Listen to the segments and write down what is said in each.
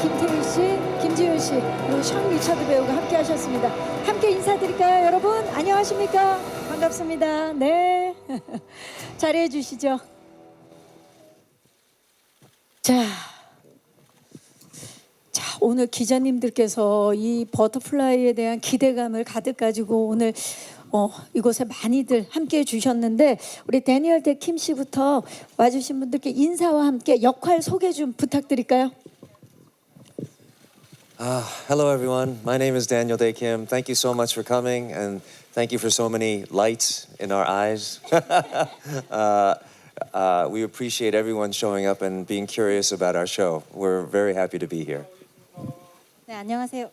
김태희 씨, 김지윤 씨, 그리고 션 리처드 배우가 함께 하셨습니다. 함께 인사드릴까요, 여러분? 안녕하십니까? 반갑습니다. 네. 자리해 주시죠. 자, 오늘 기자님들께서 이 버터플라이에 대한 기대감을 가득 가지고 오늘 이곳에 많이들 함께 해주셨는데 우리 데니얼 데 킴 씨부터 와주신 분들께 인사와 함께 역할 소개 좀 부탁드릴까요? Hello, everyone. My name is Daniel Day Kim. Thank you so much for coming, and thank you for so many lights in our eyes. We appreciate everyone showing up and being curious about our show. We're very happy to be here. 네, 안녕하세요.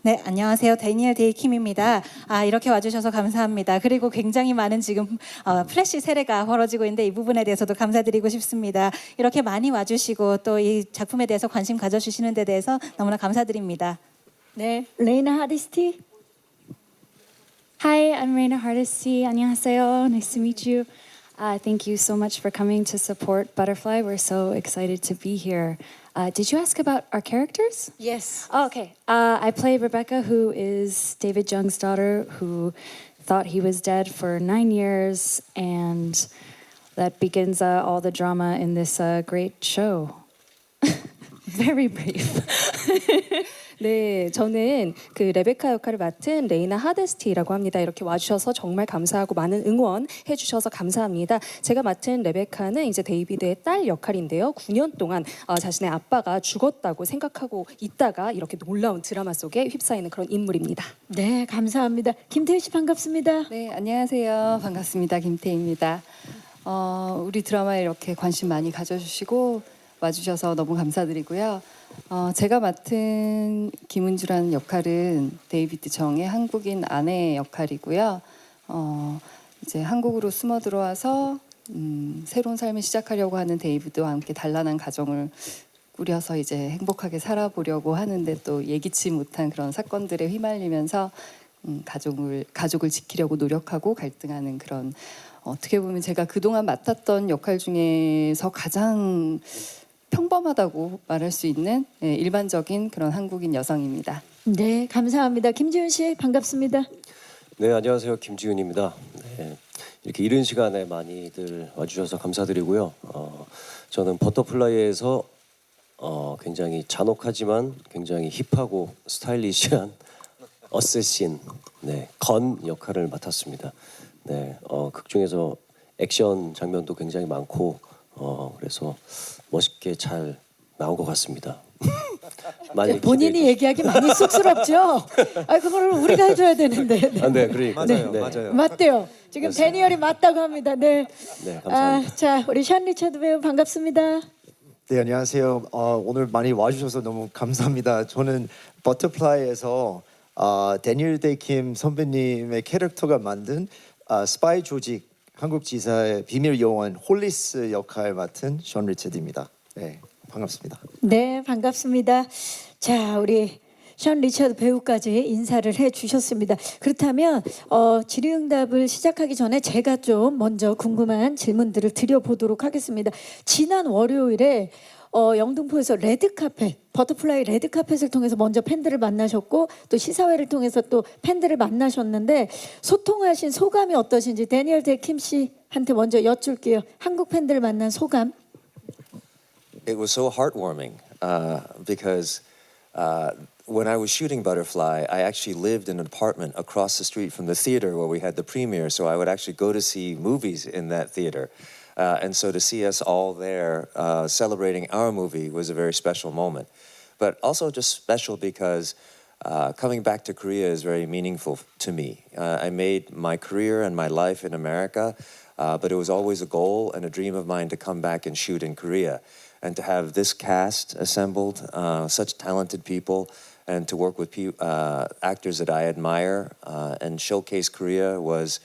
네, 안녕하세요. 데니얼 데이 킴입니다. 이렇게 와주셔서 감사합니다. 그리고 굉장히 많은 지금 플래시 세례가 벌어지고 있는데 이 부분에 대해서도 감사드리고 싶습니다. 이렇게 많이 와주시고 또 이 작품에 대해서 관심 가져주시는 데 대해서 너무나 감사드립니다. 네, 레이나 하디스티. Hi, I'm Reina Hardesty. 안녕하세요. Nice to meet you. Thank you so much for coming to support Butterfly. We're so excited to be here. Did you ask about our characters? Yes. Oh, okay. I play Rebecca, who is David Jung's daughter, who thought he was dead for 9 years, and that begins all the drama in this great show. Very brave. 네, 저는 그 레베카 역할을 맡은 레이나 하데스티라고 합니다. 이렇게 와주셔서 정말 감사하고 많은 응원해 주셔서 감사합니다. 제가 맡은 레베카는 이제 데이비드의 딸 역할인데요. 9년 동안 자신의 아빠가 죽었다고 생각하고 있다가 이렇게 놀라운 드라마 속에 휩싸이는 그런 인물입니다. 네, 감사합니다. 김태희 씨 반갑습니다. 네, 안녕하세요. 반갑습니다. 김태희입니다. 우리 드라마에 이렇게 관심 많이 가져주시고 와주셔서 너무 감사드리고요. 제가 맡은 김은주라는 역할은 데이비드 정의 한국인 아내 역할이고요. 이제 한국으로 숨어 들어와서 새로운 삶을 시작하려고 하는 데이비드와 함께 단란한 가정을 꾸려서 이제 행복하게 살아보려고 하는데 또 예기치 못한 그런 사건들에 휘말리면서 가족을 지키려고 노력하고 갈등하는 그런 어떻게 보면 제가 그동안 맡았던 역할 중에서 가장 평범하다고 말할 수 있는 일반적인 그런 한국인 여성입니다. 네, 감사합니다. 김지윤 씨 반갑습니다. 네, 안녕하세요. 김지윤입니다. 네, 이렇게 이른 시간에 많이들 와주셔서 감사드리고요. 저는 버터플라이에서 굉장히 잔혹하지만 굉장히 힙하고 스타일리시한 어쌔신, 건 역할을 맡았습니다. 네, 극 중에서 액션 장면도 굉장히 많고 그래서 멋있게 잘 나온 것 같습니다. 많이 본인이 얘기하기 많이 쑥스럽죠? 그걸 우리가 해줘야 되는데. 네. 네, 그러니까 맞아요. 맞대요. 지금 데니얼이 맞다고 합니다. 네. 네, 감사합니다. 자, 우리 션 리처드 배우 반갑습니다. 네, 안녕하세요. 오늘 많이 와주셔서 너무 감사합니다. 저는 버터플라이에서 데니얼 데이 킴 선배님의 캐릭터가 만든 스파이 조직 한국 지사의 비밀 요원 홀리스 역할 맡은 션 리처드입니다. 네, 반갑습니다. 네, 반갑습니다. 자, 우리 션 리처드 배우까지 인사를 해주셨습니다. 그렇다면 질의응답을 시작하기 전에 제가 좀 먼저 궁금한 질문들을 드려보도록 하겠습니다. 지난 월요일에 영등포에서 레드카펫, 버터플라이 레드카펫을 통해서 먼저 팬들을 만나셨고 또 시사회를 통해서 또 팬들을 만나셨는데 소통하신 소감이 어떠신지 데니얼 데 킴 씨한테 먼저 여쭐게요. 한국 팬들을 만난 소감. It was so heartwarming because when I was shooting Butterfly, I actually lived in an apartment across the street from the theater where we had the premiere, so I would actually go to see movies in that theater. And so to see us all there celebrating our movie was a very special moment. But also just special because coming back to Korea is very meaningful to me. I made my career and my life in America, but it was always a goal and a dream of mine to come back and shoot in Korea. And to have this cast assembled, such talented people, and to work with actors that I admire and showcase Korea was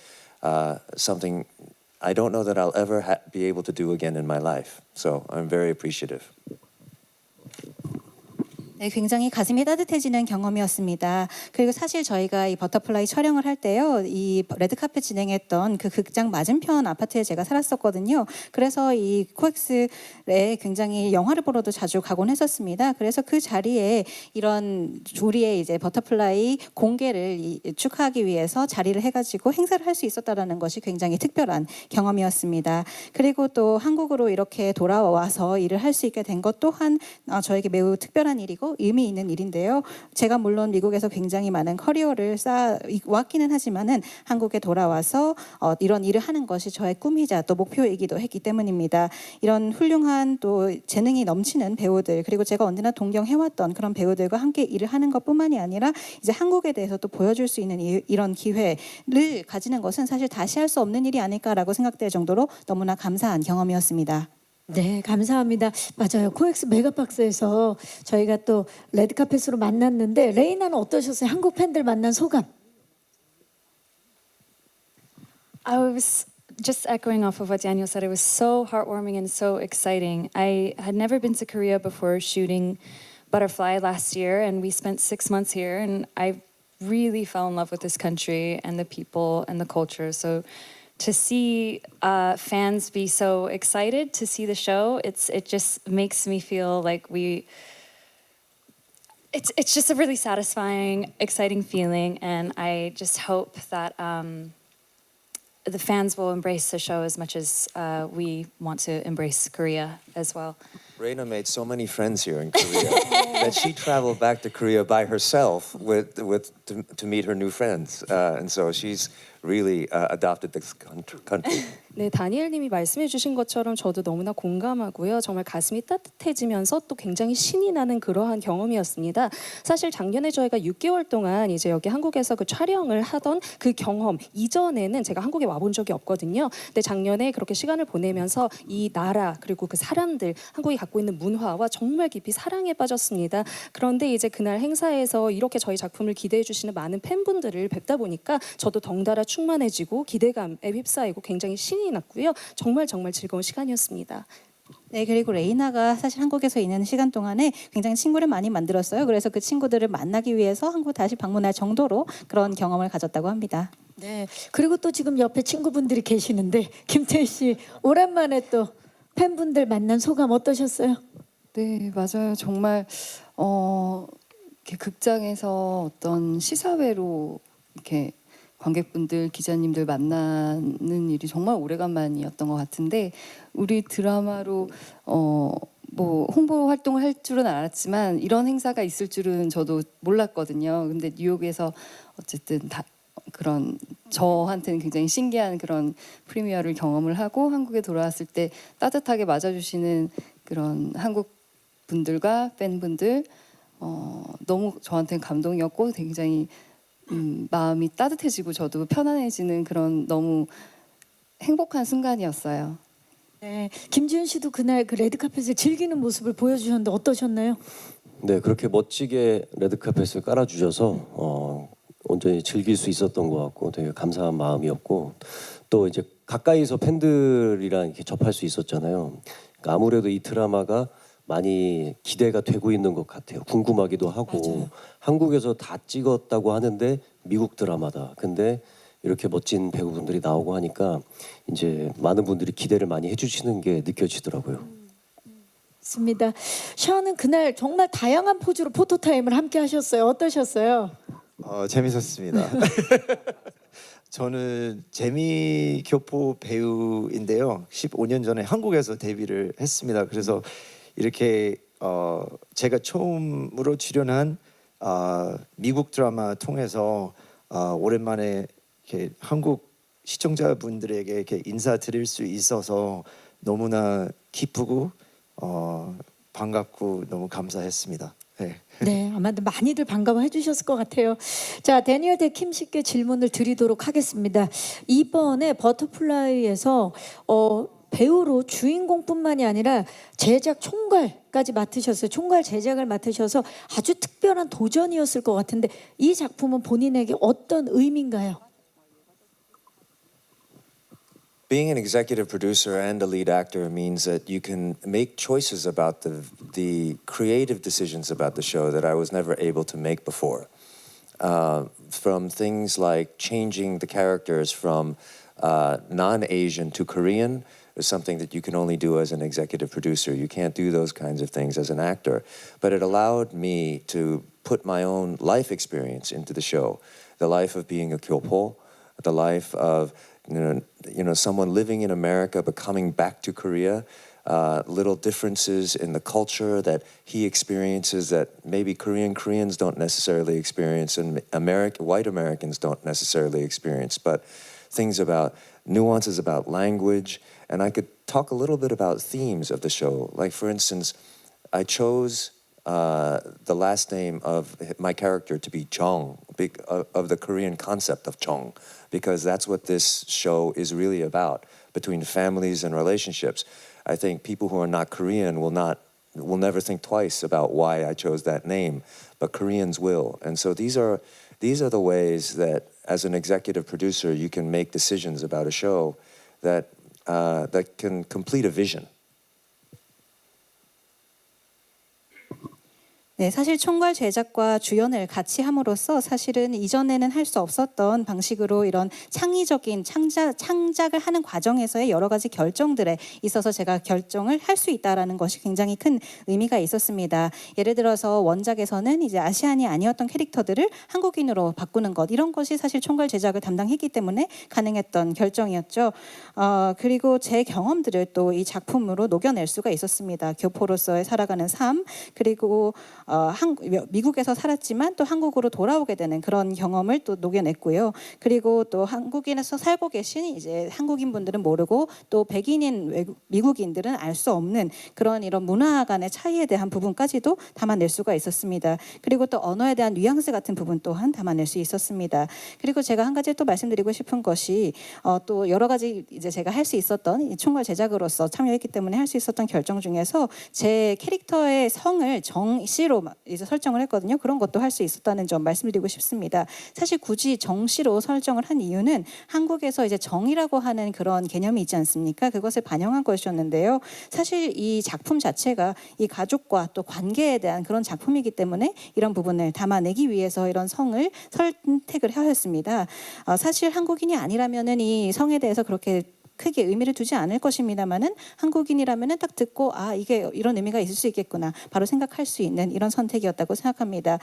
something I don't know that I'll ever be able to do again in my life. So I'm very appreciative. 네, 굉장히 가슴이 따뜻해지는 경험이었습니다. 그리고 사실 저희가 이 버터플라이 촬영을 할 때요, 이 레드카펫 진행했던 그 극장 맞은편 아파트에 제가 살았었거든요. 그래서 이 코엑스에 굉장히 영화를 보러도 자주 가곤 했었습니다. 그래서 그 자리에 이런 우리의 이제 버터플라이 공개를 축하하기 위해서 자리를 해가지고 행사를 할 수 있었다라는 것이 굉장히 특별한 경험이었습니다. 그리고 또 한국으로 이렇게 돌아와서 일을 할 수 있게 된 것 또한 저에게 매우 특별한 일이고 의미 있는 일인데요. 제가 물론 미국에서 굉장히 많은 커리어를 쌓아왔기는 하지만은 한국에 돌아와서 이런 일을 하는 것이 저의 꿈이자 또 목표이기도 했기 때문입니다. 이런 훌륭한 또 재능이 넘치는 배우들 그리고 제가 언제나 동경해왔던 그런 배우들과 함께 일을 하는 것뿐만이 아니라 이제 한국에 대해서 또 보여줄 수 있는 이런 기회를 가지는 것은 사실 다시 할 수 없는 일이 아닐까라고 생각될 정도로 너무나 감사한 경험이었습니다. 네, 감사합니다. 맞아요. 코엑스 메가박스에서 저희가 또 레드카펫으로 만났는데 레이나는 어떠셨어요? 한국 팬들 만난 소감? I was just echoing off of what Daniel said. It was so heartwarming and so exciting. I had never been to Korea before shooting Butterfly last year, and we spent 6 months here, and I really fell in love with this country and the people and the culture. So to see fans be so excited to see the show, it just makes me feel like it's just a really satisfying, exciting feeling, and I just hope that the fans will embrace the show as much as we want to embrace Korea as well. Reina made so many friends here in Korea that she traveled back to Korea by herself to meet her new friends, and so she's really adopted this country. 네, 다니엘 님이 말씀해 주신 것처럼 저도 너무나 공감하고요. 정말 가슴이 따뜻해지면서 또 굉장히 신이 나는 그러한 경험이었습니다. 사실 작년에 저희가 6개월 동안 이제 여기 한국에서 그 촬영을 하던 그 경험 이전에는 제가 한국에 와본 적이 없거든요. 근데 작년에 그렇게 시간을 보내면서 이 나라 그리고 그 사람들, 한국이 갖고 있는 문화와 정말 깊이 사랑에 빠졌습니다. 그런데 이제 그날 행사에서 이렇게 저희 작품을 기대해 주시는 많은 팬분들을 뵙다 보니까 저도 덩달아 충만해지고 기대감에 휩싸이고 굉장히 신이 났고요. 정말 즐거운 시간이었습니다. 네, 그리고 레이나가 사실 한국에서 있는 시간 동안에 굉장히 친구를 많이 만들었어요. 그래서 그 친구들을 만나기 위해서 한국 다시 방문할 정도로 그런 경험을 가졌다고 합니다. 네. 그리고 또 지금 옆에 친구분들이 계시는데 김태희 씨 오랜만에 또 팬분들 만난 소감 어떠셨어요? 네, 맞아요. 정말 이렇게 극장에서 어떤 시사회로 이렇게 관객분들, 기자님들 만나는 일이 정말 오래간만이었던 것 같은데 우리 드라마로 뭐 홍보 활동을 할 줄은 알았지만 이런 행사가 있을 줄은 저도 몰랐거든요. 근데 뉴욕에서 어쨌든 다 그런 저한테는 굉장히 신기한 그런 프리미어를 경험을 하고 한국에 돌아왔을 때 따뜻하게 맞아주시는 그런 한국 분들과 팬분들 너무 저한테는 감동이었고 굉장히 마음이 따뜻해지고 저도 편안해지는 그런 너무 행복한 순간이었어요. 네. 김지훈 씨도 그날 그 레드카펫을 즐기는 모습을 보여주셨는데 어떠셨나요? 네, 그렇게 멋지게 레드카펫을 깔아주셔서 온전히 즐길 수 있었던 것 같고 되게 감사한 마음이었고 또 이제 가까이서 팬들이랑 이렇게 접할 수 있었잖아요. 그러니까 아무래도 이 드라마가 많이 기대가 되고 있는 것 같아요. 궁금하기도 하고 맞아요. 한국에서 다 찍었다고 하는데 미국 드라마다. 근데 이렇게 멋진 배우분들이 나오고 하니까 이제 많은 분들이 기대를 많이 해주시는 게 느껴지더라고요. 맞습니다. 샤오는 그날 정말 다양한 포즈로 포토타임을 함께 하셨어요. 어떠셨어요? 재밌었습니다. 저는 재미교포 배우인데요. 15년 전에 한국에서 데뷔를 했습니다. 그래서 이렇게 제가 처음으로 출연한 미국 드라마 통해서 오랜만에 이렇게 한국 시청자분들에게 이렇게 인사드릴 수 있어서 너무나 기쁘고 반갑고 너무 감사했습니다. 네. 네, 아마도 많이들 반가워해 주셨을 것 같아요. 자, 다니엘 대 킴 씨께 질문을 드리도록 하겠습니다. 이번에 버터플라이에서 배우로 주인공뿐만이 아니라 제작 총괄까지 맡으셨어요. 총괄 제작을 맡으셔서 아주 특별한 도전이었을 것 같은데 이 작품은 본인에게 어떤 의미인가요? being an executive producer and a lead actor means that you can make choices about the creative decisions about the show that I was never able to make before. From things like changing the characters from non-Asian to Korean is something that you can only do as an executive producer. You can't do those kinds of things as an actor. But it allowed me to put my own life experience into the show. The life of being a kyopo, the life of someone living in America but coming back to Korea, little differences in the culture that he experiences that maybe Koreans don't necessarily experience and white Americans don't necessarily experience, but things about nuances about language. And I could talk a little bit about themes of the show. Like, for instance, I chose the last name of my character to be Jung, of the Korean concept of Jung, because that's what this show is really about, between families and relationships. I think people who are not Korean will never think twice about why I chose that name, but Koreans will. And so these are the ways that, as an executive producer, you can make decisions about a show that can complete a vision. 네, 사실 총괄 제작과 주연을 같이 함으로써 사실은 이전에는 할 수 없었던 방식으로 이런 창의적인 창작을 하는 과정에서의 여러 가지 결정들에 있어서 제가 결정을 할 수 있다라는 것이 굉장히 큰 의미가 있었습니다. 예를 들어서 원작에서는 이제 아시안이 아니었던 캐릭터들을 한국인으로 바꾸는 것, 이런 것이 사실 총괄 제작을 담당했기 때문에 가능했던 결정이었죠. 그리고 제 경험들을 또 이 작품으로 녹여낼 수가 있었습니다. 교포로서의 살아가는 삶, 그리고 미국에서 살았지만 또 한국으로 돌아오게 되는 그런 경험을 또 녹여냈고요. 그리고 또 한국인에서 살고 계신 이제 한국인 분들은 모르고 또 백인인 미국인들은 알 수 없는 그런 이런 문화 간의 차이에 대한 부분까지도 담아낼 수가 있었습니다. 그리고 또 언어에 대한 뉘앙스 같은 부분 또한 담아낼 수 있었습니다. 그리고 제가 한 가지 또 말씀드리고 싶은 것이 또 여러 가지 이제 제가 할 수 있었던 이 총괄 제작으로서 참여했기 때문에 할 수 있었던 결정 중에서 제 캐릭터의 성을 정씨로 이제 설정을 했거든요. 그런 것도 할 수 있었다는 점 말씀드리고 싶습니다. 사실 굳이 정씨로 설정을 한 이유는 한국에서 이제 정이라고 하는 그런 개념이 있지 않습니까? 그것을 반영한 것이었는데요. 사실 이 작품 자체가 이 가족과 또 관계에 대한 그런 작품이기 때문에 이런 부분을 담아내기 위해서 이런 성을 선택을 하였습니다. 사실 한국인이 아니라면은 이 성에 대해서 그렇게 크게 의미를 두지 않을 것입니다만은 한국인이라면은 딱 듣고 이게 이런 의미가 있을 수 있겠구나 바로 생각할 수 있는 이런 선택이었다고 생각합니다.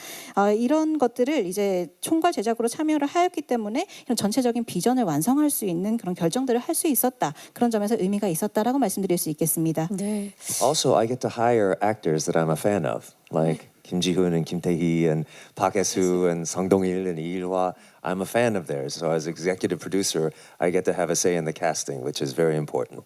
이런 것들을 이제 총괄 제작으로 참여를 하였기 때문에 이런 전체적인 비전을 완성할 수 있는 그런 결정들을 할 수 있었다. 그런 점에서 의미가 있었다라고 말씀드릴 수 있겠습니다. 네. Also, I get to hire actors that I'm a fan of, like Kim Ji-hoon and Kim Tae-hee and Park Hae-soo and Song Dong-il and Lee Il-hwa. I'm a fan of theirs, so as executive producer, I get to have a say in the casting, which is very important.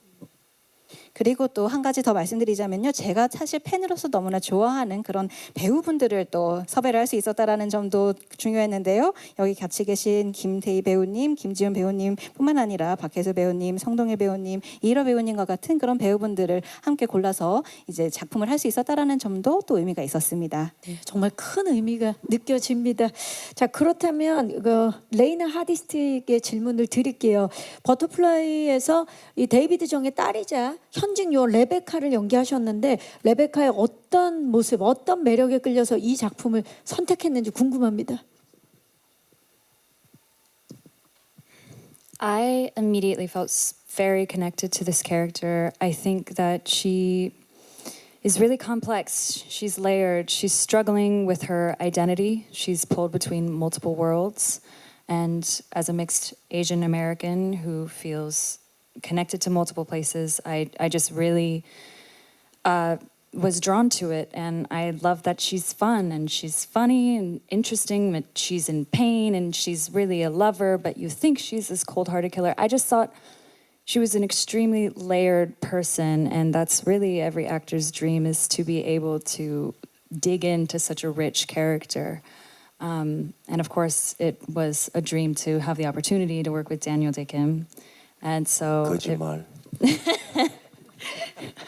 그리고 또 한 가지 더 말씀드리자면요. 제가 사실 팬으로서 너무나 좋아하는 그런 배우분들을 또 섭외를 할 수 있었다라는 점도 중요했는데요. 여기 같이 계신 김태희 배우님, 김지훈 배우님 뿐만 아니라 박혜수 배우님, 성동일 배우님, 이일호 배우님과 같은 그런 배우분들을 함께 골라서 이제 작품을 할 수 있었다라는 점도 또 의미가 있었습니다. 네, 정말 큰 의미가 느껴집니다. 자, 그렇다면 레이나 하디스틱의 질문을 드릴게요. 버터플라이에서 이 데이비드 정의 딸이자 현직 요 레베카를 연기하셨는데 레베카의 어떤 모습, 어떤 매력에 끌려서 이 작품을 선택했는지 궁금합니다. I immediately felt very connected to this character. I think that she is really complex. She's layered. She's struggling with her identity. She's pulled between multiple worlds. And as a mixed Asian American who feels connected to multiple places, I just really was drawn to it. And I love that she's fun and she's funny and interesting, but she's in pain and she's really a lover, but you think she's this cold-hearted killer. I just thought she was an extremely layered person, and that's really every actor's dream, is to be able to dig into such a rich character. And of course, it was a dream to have the opportunity to work with Daniel Dae Kim. And so 거짓말.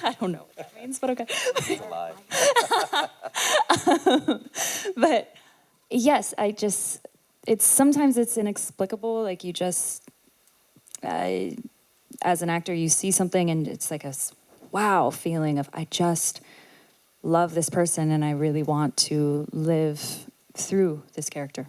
I don't know what that means, but okay. But yes, it's sometimes it's inexplicable. Like you just, as an actor, you see something and it's like a wow feeling of I just love this person and I really want to live through this character.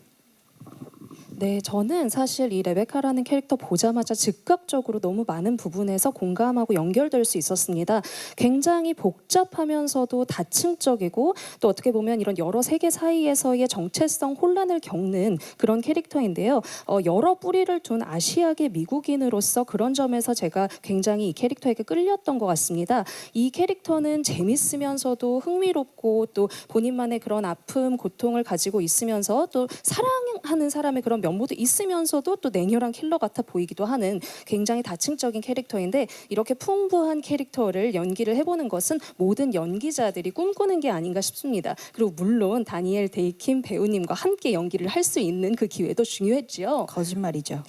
네, 저는 사실 이 레베카라는 캐릭터 보자마자 즉각적으로 너무 많은 부분에서 공감하고 연결될 수 있었습니다. 굉장히 복잡하면서도 다층적이고 또 어떻게 보면 이런 여러 세계 사이에서의 정체성 혼란을 겪는 그런 캐릭터인데요. 여러 뿌리를 둔 아시아계 미국인으로서 그런 점에서 제가 굉장히 이 캐릭터에게 끌렸던 것 같습니다. 이 캐릭터는 재밌으면서도 흥미롭고 또 본인만의 그런 아픔, 고통을 가지고 있으면서 또 사랑하는 사람의 그런 면모도 있으면서도 또 냉혈한 킬러 같아 보이기도 하는 굉장히 다층적인 캐릭터인데 이렇게 풍부한 캐릭터를 연기를 해보는 것은 모든 연기자들이 꿈꾸는 게 아닌가 싶습니다. 그리고 물론 다니엘 데이킴 배우님과 함께 연기를 할 수 있는 그 기회도 중요했지요. 거짓말이죠.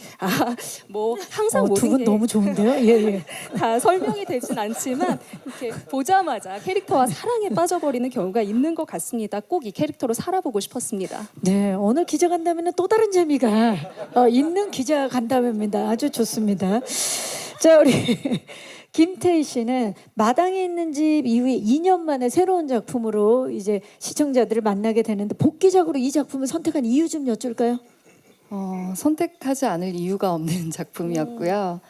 뭐 항상 두 모든 분 게 너무 좋은데요. 예. 다 설명이 되진 않지만 이렇게 보자마자 캐릭터와 사랑에 빠져버리는 경우가 있는 것 같습니다. 꼭 이 캐릭터로 살아보고 싶었습니다. 네, 오늘 기자 간담회는 또 다른 재미가 있는 기자 간담회입니다. 아주 좋습니다. 자, 우리 김태희 씨는 마당에 있는 집 이후에 2년 만에 새로운 작품으로 이제 시청자들을 만나게 되는데 복귀작으로 이 작품을 선택한 이유 좀 여쭐까요? 선택하지 않을 이유가 없는 작품이었고요.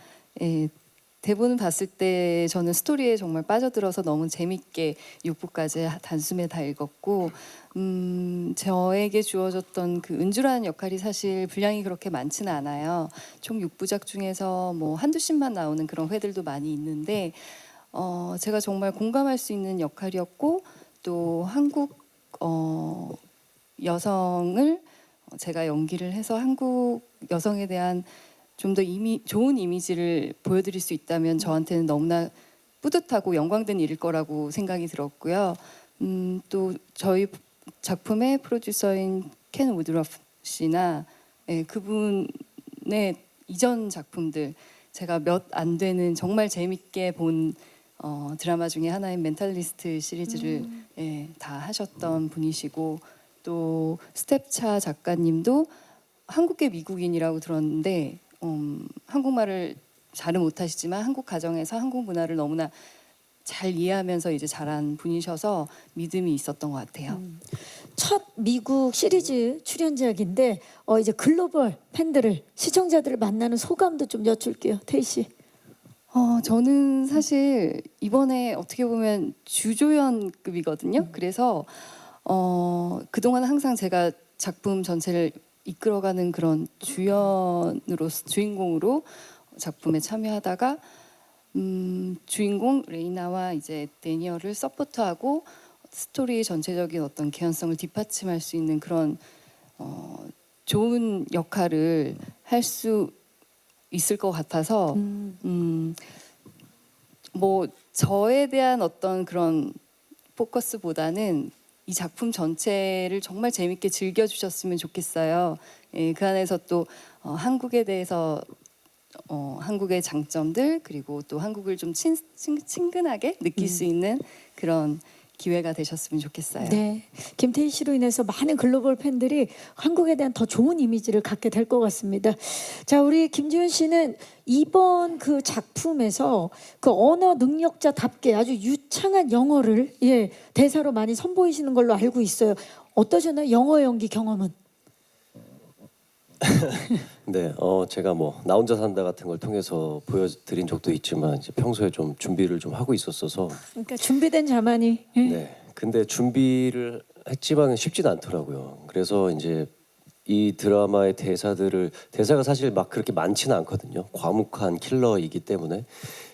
예, 대본을 봤을 때 저는 스토리에 정말 빠져들어서 너무 재밌게 6부까지 단숨에 다 읽었고 저에게 주어졌던 그 은주라는 역할이 사실 분량이 그렇게 많지는 않아요. 총 6부작 중에서 뭐 한두 씬만 나오는 그런 회들도 많이 있는데 제가 정말 공감할 수 있는 역할이었고 또 한국 여성을 제가 연기를 해서 한국 여성에 대한 좀 더 좋은 이미지를 보여드릴 수 있다면 저한테는 너무나 뿌듯하고 영광된 일일 거라고 생각이 들었고요. 또 저희 작품의 프로듀서인 켄 우드러프 씨나 그분의 이전 작품들 제가 몇 안 되는 정말 재밌게 본 드라마 중에 하나인 멘탈리스트 시리즈를 다 하셨던 분이시고 또 스텝차 작가님도 한국계 미국인이라고 들었는데 한국말을 잘은 못하시지만 한국 가정에서 한국 문화를 너무나 잘 이해하면서 이제 자란 분이셔서 믿음이 있었던 것 같아요. 첫 미국 시리즈 출연작인데 이제 글로벌 팬들을 시청자들을 만나는 소감도 좀 여쭐게요. 태희 씨. 저는 사실 이번에 어떻게 보면 주조연급이거든요. 그래서 그동안 항상 제가 작품 전체를 이끌어가는 그런 주인공으로 작품에 참여하다가 주인공 레이나와 이제 데니얼을 서포트하고 스토리 전체적인 어떤 개연성을 뒷받침할 수 있는 그런 좋은 역할을 할 수 있을 것 같아서 뭐 저에 대한 어떤 그런 포커스보다는 이 작품 전체를 정말 재밌게 즐겨주셨으면 좋겠어요. 그 안에서 또 한국에 대해서 한국의 장점들 그리고 또 한국을 좀 친근하게 느낄 수 있는 그런 기회가 되셨으면 좋겠어요. 네, 김태희 씨로 인해서 많은 글로벌 팬들이 한국에 대한 더 좋은 이미지를 갖게 될 것 같습니다. 자, 우리 김지훈 씨는 이번 그 작품에서 그 언어 능력자답게 아주 유창한 영어를 대사로 많이 선보이시는 걸로 알고 있어요. 어떠셨나요? 영어 연기 경험은? 네, 제가 뭐 나 혼자 산다 같은 걸 통해서 보여드린 적도 있지만 이제 평소에 좀 준비를 좀 하고 있었어서 그러니까 준비된 자만이. 네, 근데 준비를 했지만 쉽지는 않더라고요. 그래서 이제 이 드라마의 대사가 사실 막 그렇게 많지는 않거든요. 과묵한 킬러이기 때문에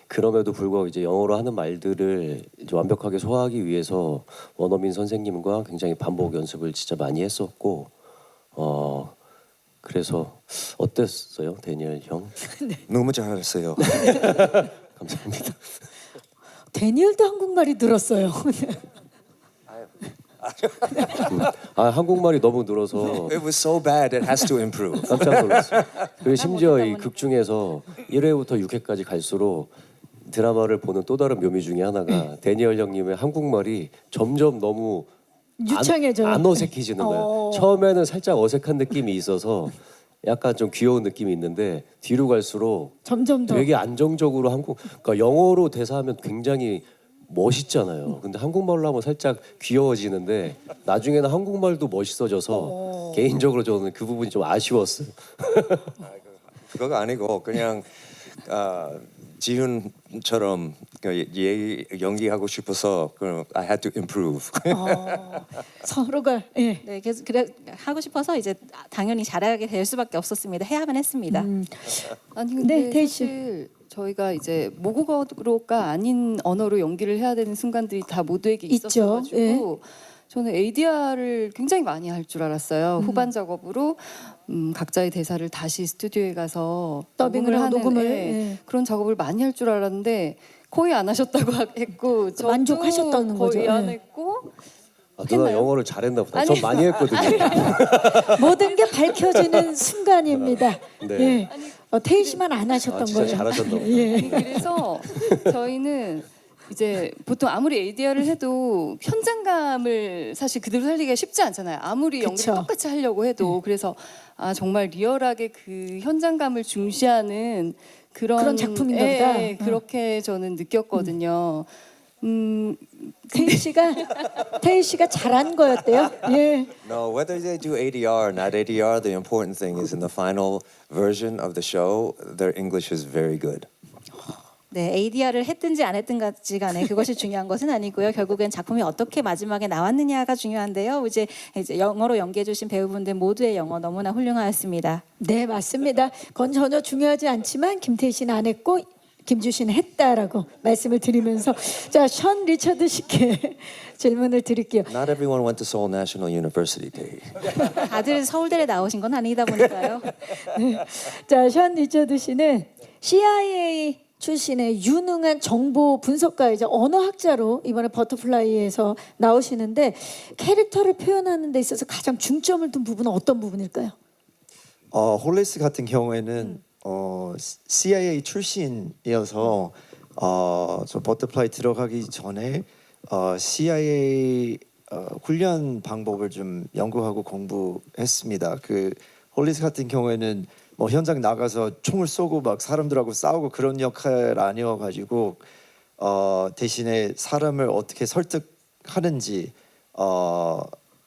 그럼에도 불구하고 이제 영어로 하는 말들을 이제 완벽하게 소화하기 위해서 원어민 선생님과 굉장히 반복 연습을 진짜 많이 했었고 그래서 어땠어요, 데니얼 형? 너무 잘했어요. 감사합니다. 데니얼도 한국말이 늘었어요. 한국말이 너무 늘어서 It was so bad it has to improve. 깜짝 놀랐어요. 그리고 심지어 이 극 중에서 1회부터 6회까지 갈수록 드라마를 보는 또 다른 묘미 중에 하나가 데니얼 형님의 한국말이 점점 너무 유창해져요. 안 어색해지는 거예요. 처음에는 살짝 어색한 느낌이 있어서 약간 좀 귀여운 느낌이 있는데 뒤로 갈수록 점점 더 되게 안정적으로 그러니까 영어로 대사하면 굉장히 멋있잖아요. 근데 한국말로 하면 살짝 귀여워지는데 나중에는 한국말도 멋있어져서 개인적으로 저는 그 부분이 좀 아쉬웠어요. 그거가 아니고 그냥 지훈처럼 연기하고 싶어서 I had to improve. 서로가 예. 네, 그래서 그래 하고 싶어서 이제 당연히 잘하게 될 수밖에 없었습니다. 해야만 했습니다. 아니 근데 네, 태희 씨. 사실 저희가 이제 모국어가 아닌 언어로 연기를 해야 되는 순간들이 다 모두에게 있죠. 있었어가지고 예. 저는 ADR을 굉장히 많이 할 줄 알았어요. 후반 작업으로 각자의 대사를 다시 스튜디오에 가서 더빙을 하고 하는, 녹음을, 예, 예. 그런 작업을 많이 할 줄 알았는데 거의 안 하셨다고 했고 저도 만족하셨다는 거의 거죠. 안 예. 했고 누나 영어를 잘했나 보다. 전 많이 했거든요. 모든 게 밝혀지는 순간입니다. 네. 예. 태희 씨만 안 하셨던 진짜 거예요. 잘하셨나 보다. 예. 그래서 저희는 이제 보통 아무리 ADR을 해도 현장감을 사실 그대로 살리기가 쉽지 않잖아요. 아무리 연기를 그쵸. 똑같이 하려고 해도 그래서 정말 리얼하게 그 현장감을 중시하는 그런 작품인가 보다. 예, 그렇게 저는 느꼈거든요. 태희 씨가 잘한 거였대요. 예. No, whether they do ADR or not ADR, the important thing is in the final version of the show, their English is very good. 네, ADR을 했든지 안 했든지 간에 그것이 중요한 것은 아니고요. 결국엔 작품이 어떻게 마지막에 나왔느냐가 중요한데요. 이제 영어로 연기해 주신 배우분들 모두의 영어 너무나 훌륭하였습니다. 네, 맞습니다. 그건 전혀 중요하지 않지만 김태희 씨는 안 했고 김주 씨는 했다라고 말씀을 드리면서 자, 션 리처드 씨께 질문을 드릴게요. Not everyone went to Seoul National University, Day. 다들 서울대에 나오신 건 아니다 보니까요. 자, 션 리처드 씨는 CIA 출신의 유능한 정보 분석가이자 언어학자로 이번에 버터플라이에서 나오시는데 캐릭터를 표현하는 데 있어서 가장 중점을 둔 부분은 어떤 부분일까요? 홀리스 같은 경우에는 CIA 출신이어서 저 버터플라이 들어가기 전에 CIA 훈련 방법을 좀 연구하고 공부했습니다. 그 홀리스 같은 경우에는 뭐 현장 나가서 총을 쏘고 막 사람들하고 싸우고 그런 역할 아니어가지고 대신에 사람을 어떻게 설득하는지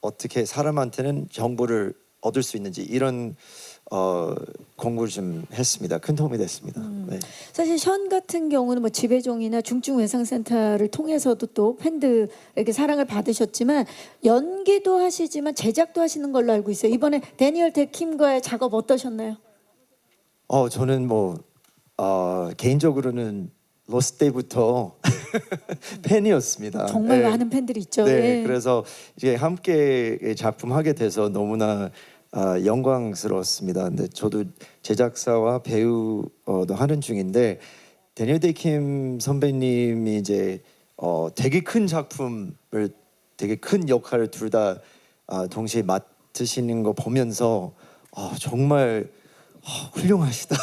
어떻게 사람한테는 정보를 얻을 수 있는지 이런 공부를 좀 했습니다. 큰 도움이 됐습니다. 네. 사실 션 같은 경우는 뭐 지배종이나 중증외상센터를 통해서도 또 팬들에게 사랑을 받으셨지만 연기도 하시지만 제작도 하시는 걸로 알고 있어요. 이번에 데니얼 데킴과의 작업 어떠셨나요? 저는 뭐 개인적으로는 로스 때부터 팬이었습니다. 정말 네. 많은 팬들이 있죠. 네, 예. 그래서 이제 함께 작품 하게 돼서 너무나 영광스러웠습니다. 근데 저도 제작사와 배우도 하는 중인데 데니얼 데이킴 선배님이 이제 되게 큰 작품을 되게 큰 역할을 둘 다 동시에 맡으시는 거 보면서 정말 훌륭하시다.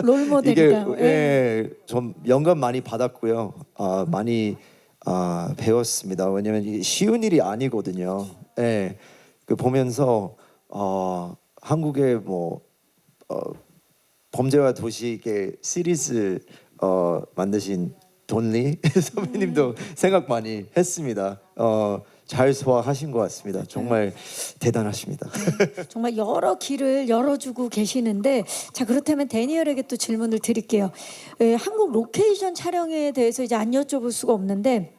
롤모델이다. 이게 좀 영감 많이 받았고요. 많이 배웠습니다. 왜냐면 이게 쉬운 일이 아니거든요. 예, 그 보면서 한국의 뭐 범죄와 도시의 시리즈 만드신 돈리 선배님도 생각 많이 했습니다. 잘 소화하신 것 같습니다. 정말 대단하십니다. 정말 여러 길을 열어주고 계시는데 자 그렇다면 데니얼에게 또 질문을 드릴게요. 한국 로케이션 촬영에 대해서 이제 안 여쭤볼 수가 없는데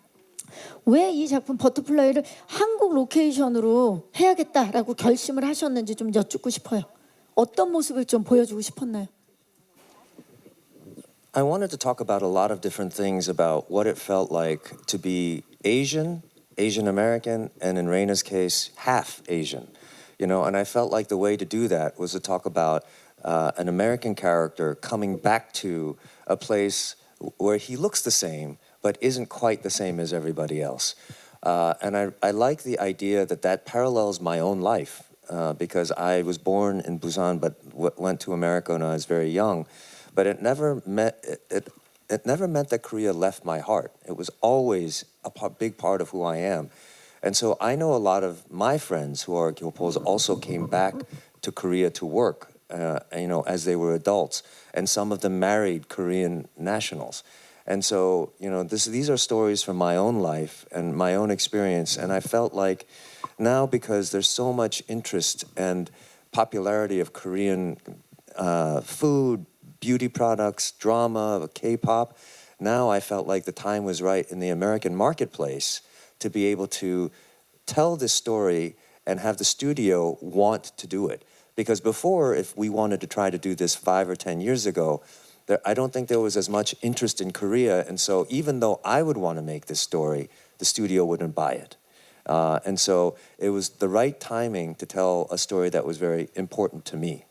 왜 이 작품 버터플라이를 한국 로케이션으로 해야겠다라고 결심을 하셨는지 좀 여쭙고 싶어요. 어떤 모습을 좀 보여주고 싶었나요? I wanted to talk about a lot of different things about what it felt like to be Asian, Asian American, and in Raina's case, half Asian. You know, and I felt like the way to do that was to talk about an American character coming back to a place where he looks the same, but isn't quite the same as everybody else. And I like the idea that that parallels my own life because I was born in Busan but went to America when I was very young. But it never meant that Korea left my heart. It was always a big part of who I am. And so I know a lot of my friends who are Gilpos also came back to Korea to work as they were adults, and some of them married Korean nationals. And so, these are stories from my own life and my own experience. And I felt like now, because there's so much interest and popularity of Korean food, beauty products, drama, K-pop, now I felt like the time was right in the American marketplace to be able to tell this story and have the studio want to do it. Because before, if we wanted to try to do this 5 or 10 years ago, I don't think there was as much interest in Korea, and so even though I would want to make this story, the studio wouldn't buy it. And so it was the right timing to tell a story that was very important to me.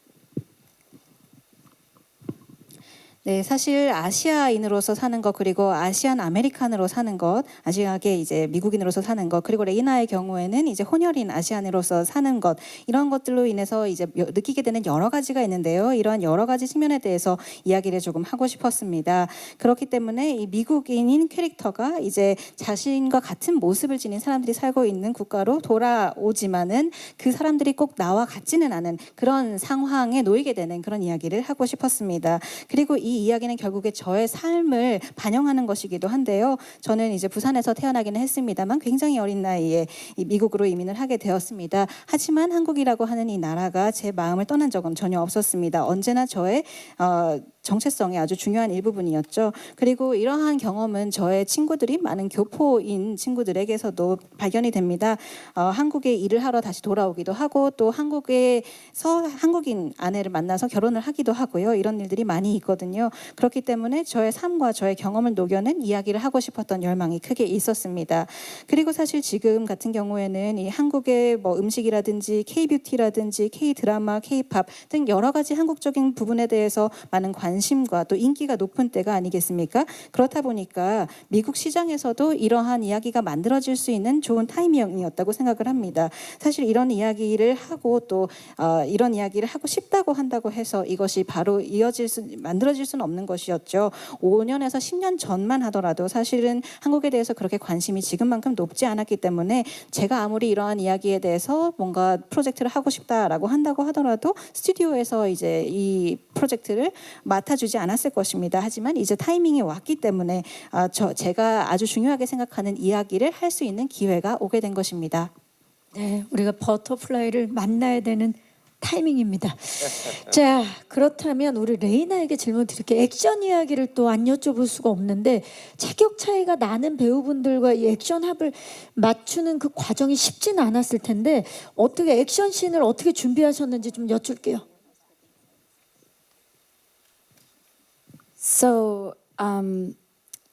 네, 사실 아시아인으로서 사는 것 그리고 아시안 아메리칸으로 사는 것, 아시아계 이제 미국인으로서 사는 것, 그리고 레이나의 경우에는 이제 혼혈인 아시안으로서 사는 것, 이런 것들로 인해서 이제 느끼게 되는 여러 가지가 있는데요. 이러한 여러 가지 측면에 대해서 이야기를 조금 하고 싶었습니다. 그렇기 때문에 이 미국인인 캐릭터가 이제 자신과 같은 모습을 지닌 사람들이 살고 있는 국가로 돌아오지만은 그 사람들이 꼭 나와 같지는 않은 그런 상황에 놓이게 되는 그런 이야기를 하고 싶었습니다. 그리고 이 이야기는 결국에 저의 삶을 반영하는 것이기도 한데요. 저는 이제 부산에서 태어나기는 했습니다만 굉장히 어린 나이에 미국으로 이민을 하게 되었습니다. 하지만 한국이라고 하는 이 나라가 제 마음을 떠난 적은 전혀 없었습니다. 언제나 저의 정체성의 아주 중요한 일부분이었죠. 그리고 이러한 경험은 저의 친구들이 많은 교포인 친구들에게서도 발견이 됩니다. 한국에 일을 하러 다시 돌아오기도 하고 또 한국에서 한국인 아내를 만나서 결혼을 하기도 하고요. 이런 일들이 많이 있거든요. 그렇기 때문에 저의 삶과 저의 경험을 녹여낸 이야기를 하고 싶었던 열망이 크게 있었습니다. 그리고 사실 지금 같은 경우에는 이 한국의 뭐 음식이라든지 K-뷰티라든지 K-드라마, K-팝 등 여러 가지 한국적인 부분에 대해서 많은 관심과 또 인기가 높은 때가 아니겠습니까? 그렇다 보니까 미국 시장에서도 이러한 이야기가 만들어질 수 있는 좋은 타이밍이었다고 생각을 합니다. 사실 이런 이야기를 하고 또 이런 이야기를 하고 싶다고 한다고 해서 이것이 바로 만들어질 수는 없는 것이었죠. 5년에서 10년 전만 하더라도 사실은 한국에 대해서 그렇게 관심이 지금만큼 높지 않았기 때문에 제가 아무리 이러한 이야기에 대해서 뭔가 프로젝트를 하고 싶다라고 한다고 하더라도 스튜디오에서 이제 이 프로젝트를 맡아주지 않았을 것입니다. 하지만 이제 타이밍이 왔기 때문에 제가 아주 중요하게 생각하는 이야기를 할 수 있는 기회가 오게 된 것입니다. 네, 우리가 버터플라이를 만나야 되는 타이밍입니다. 자, 그렇다면 우리 레이나에게 질문 드릴게요. 액션 이야기를 또 안 여쭤볼 수가 없는데 체격 차이가 나는 배우분들과 이 액션 합을 맞추는 그 과정이 쉽지는 않았을 텐데 어떻게 액션 씬을 어떻게 준비하셨는지 좀 여쭐게요. So,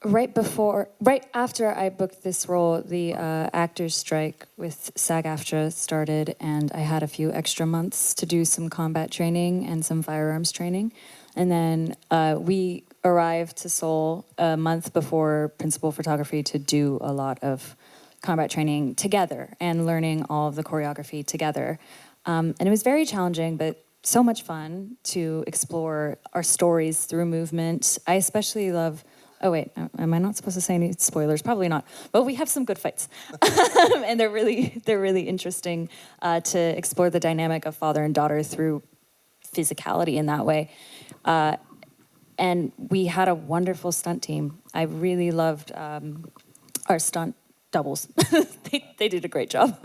right after I booked this role, the actors' strike with SAG-AFTRA started, and I had a few extra months to do some combat training and some firearms training. And then we arrived to Seoul a month before principal photography to do a lot of combat training together and learning all of the choreography together. And it was very challenging, but so much fun to explore our stories through movement. I especially love. Oh wait, am I not supposed to say any spoilers? Probably not. But we have some good fights, and they're really interesting to explore the dynamic of father and daughter through physicality in that way. And we had a wonderful stunt team. I really loved our stunt doubles. they did a great job.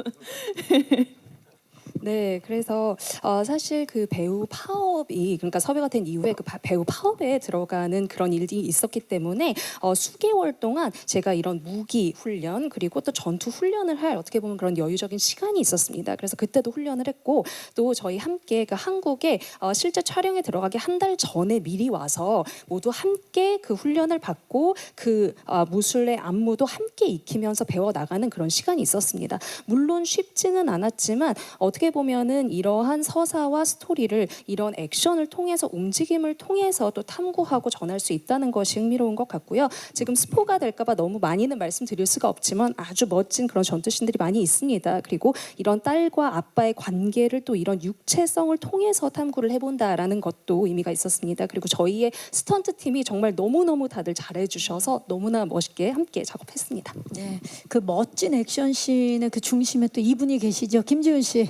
네, 그래서 사실 그 배우 파업이 그러니까 섭외가 된 이후에 그 배우 파업에 들어가는 그런 일이 있었기 때문에 수개월 동안 제가 이런 무기 훈련 그리고 또 전투 훈련을 할 어떻게 보면 그런 여유적인 시간이 있었습니다. 그래서 그때도 훈련을 했고 또 저희 함께 그 한국에 실제 촬영에 들어가기 한 달 전에 미리 와서 모두 함께 그 훈련을 받고 그 무술의 안무도 함께 익히면서 배워 나가는 그런 시간이 있었습니다. 물론 쉽지는 않았지만 어떻게 보면은 이러한 서사와 스토리를 이런 액션을 통해서 움직임을 통해서 또 탐구하고 전할 수 있다는 것이 흥미로운 것 같고요. 지금 스포가 될까봐 너무 많이는 말씀드릴 수가 없지만 아주 멋진 그런 전투씬들이 많이 있습니다. 그리고 이런 딸과 아빠의 관계를 또 이런 육체성을 통해서 탐구를 해본다라는 것도 의미가 있었습니다. 그리고 저희의 스턴트 팀이 정말 너무너무 다들 잘해주셔서 너무나 멋있게 함께 작업했습니다. 네, 그 멋진 액션 씬의 그 중심에 또 이분이 계시죠, 김지훈 씨.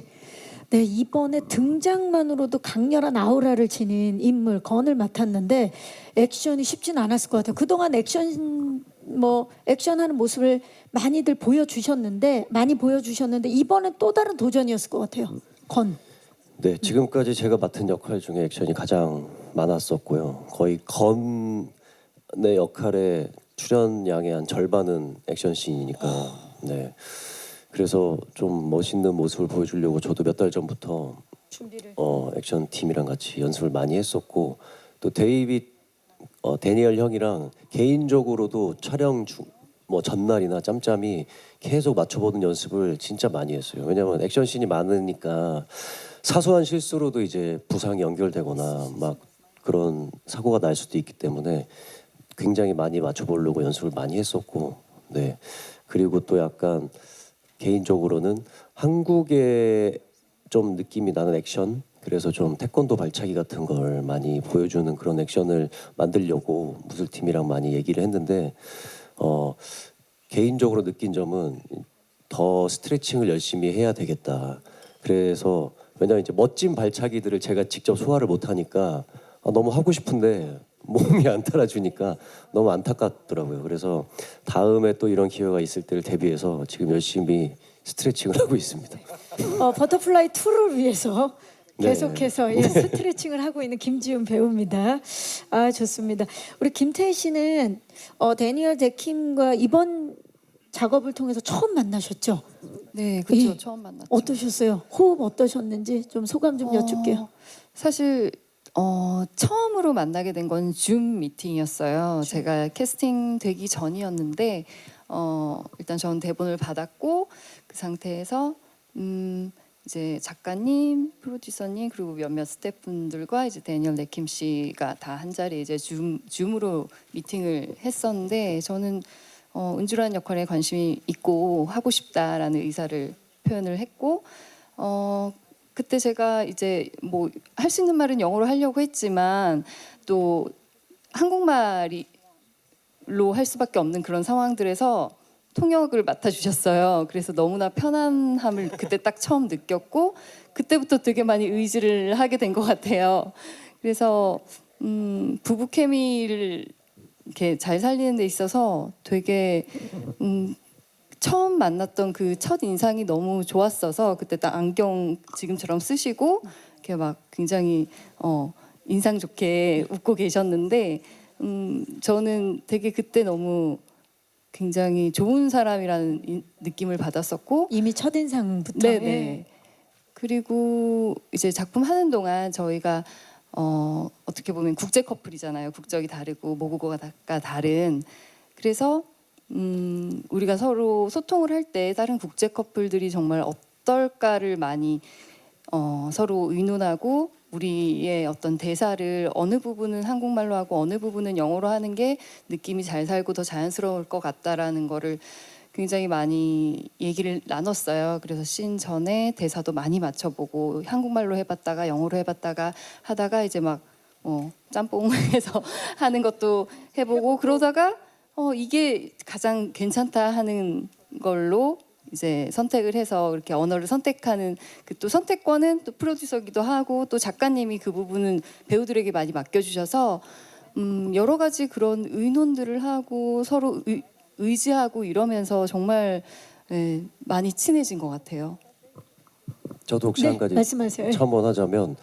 네, 이번에 등장만으로도 강렬한 아우라를 지닌 인물 건을 맡았는데 액션이 쉽진 않았을 것 같아요. 그동안 액션하는 모습을 많이 보여주셨는데 이번엔 또 다른 도전이었을 것 같아요. 건. 네, 지금까지 제가 맡은 역할 중에 액션이 가장 많았었고요. 거의 건의 역할의 출연량의 한 절반은 액션 씬이니까. 네. 그래서 좀 멋있는 모습을 보여주려고 저도 몇 달 전부터 액션 팀이랑 같이 연습을 많이 했었고, 또 데니얼 형이랑 개인적으로도 촬영 전날이나 짬짬이 계속 맞춰보는 연습을 진짜 많이 했어요. 왜냐면 액션 씬이 많으니까 사소한 실수로도 이제 부상이 연결되거나 막 그런 사고가 날 수도 있기 때문에 굉장히 많이 맞춰보려고 연습을 많이 했었고, 네. 그리고 또 약간 개인적으로는 한국의 좀 느낌이 나는 액션, 그래서 좀 태권도 발차기 같은 걸 많이 보여주는 그런 액션을 만들려고 무술팀이랑 많이 얘기를 했는데 개인적으로 느낀 점은 더 스트레칭을 열심히 해야 되겠다. 그래서 왜냐면 이제 멋진 발차기들을 제가 직접 소화를 못 하니까 너무 하고 싶은데 몸이 안 따라주니까 너무 안타깝더라고요. 그래서 다음에 또 이런 기회가 있을 때를 대비해서 지금 열심히 스트레칭을 하고 있습니다. 버터플라이 2를 위해서 네. 계속해서 스트레칭을 하고 있는 김지훈 배우입니다. 아, 좋습니다. 우리 김태희 씨는 데니얼 데킴과 이번 작업을 통해서 처음 만나셨죠? 네, 그렇죠. 예. 처음 만났죠. 어떠셨어요? 호흡 어떠셨는지 좀 소감 좀 여쭐게요. 사실 처음으로 만나게 된 건 줌 미팅이었어요. 제가 캐스팅 되기 전이었는데 일단 저는 대본을 받았고 그 상태에서 이제 작가님, 프로듀서님 그리고 몇몇 스태프분들과 이제 데니얼 데킴 씨가 다 한 자리에 이제 줌으로 미팅을 했었는데 저는 은주라는 역할에 관심이 있고 하고 싶다라는 의사를 표현을 했고 그때 제가 이제 뭐 할 수 있는 말은 영어로 하려고 했지만 또 한국말로 할 수밖에 없는 그런 상황들에서 통역을 맡아주셨어요. 그래서 너무나 편안함을 그때 딱 처음 느꼈고 그때부터 되게 많이 의지를 하게 된 것 같아요. 그래서 부부 케미를 이렇게 잘 살리는 데 있어서 되게 처음 만났던 그 첫 인상이 너무 좋았어서 그때 딱 안경 지금처럼 쓰시고 이렇게 막 굉장히 인상 좋게 웃고 계셨는데 저는 되게 그때 너무 굉장히 좋은 사람이라는 느낌을 받았었고 이미 첫인상부터. 네네. 그리고 이제 작품 하는 동안 저희가 어떻게 보면 국제 커플이잖아요. 국적이 다르고 모국어가 다른. 그래서 우리가 서로 소통을 할 때 다른 국제 커플들이 정말 어떨까를 많이 서로 의논하고 우리의 어떤 대사를 어느 부분은 한국말로 하고 어느 부분은 영어로 하는 게 느낌이 잘 살고 더 자연스러울 것 같다라는 거를 굉장히 많이 얘기를 나눴어요. 그래서 씬 전에 대사도 많이 맞춰보고 한국말로 해봤다가 영어로 해봤다가 하다가 이제 막 짬뽕해서 하는 것도 해보고 그러다가 이게 가장 괜찮다 하는 걸로 이제 선택을 해서 이렇게 언어를 선택하는 그 또 선택권은 또 프로듀서기도 하고 또 작가님이 그 부분은 배우들에게 많이 맡겨주셔서 여러 가지 그런 의논들을 하고 서로 의지하고 이러면서 정말 많이 친해진 것 같아요. 저도 혹시 네, 한 가지 말씀하세요. 첨언하자면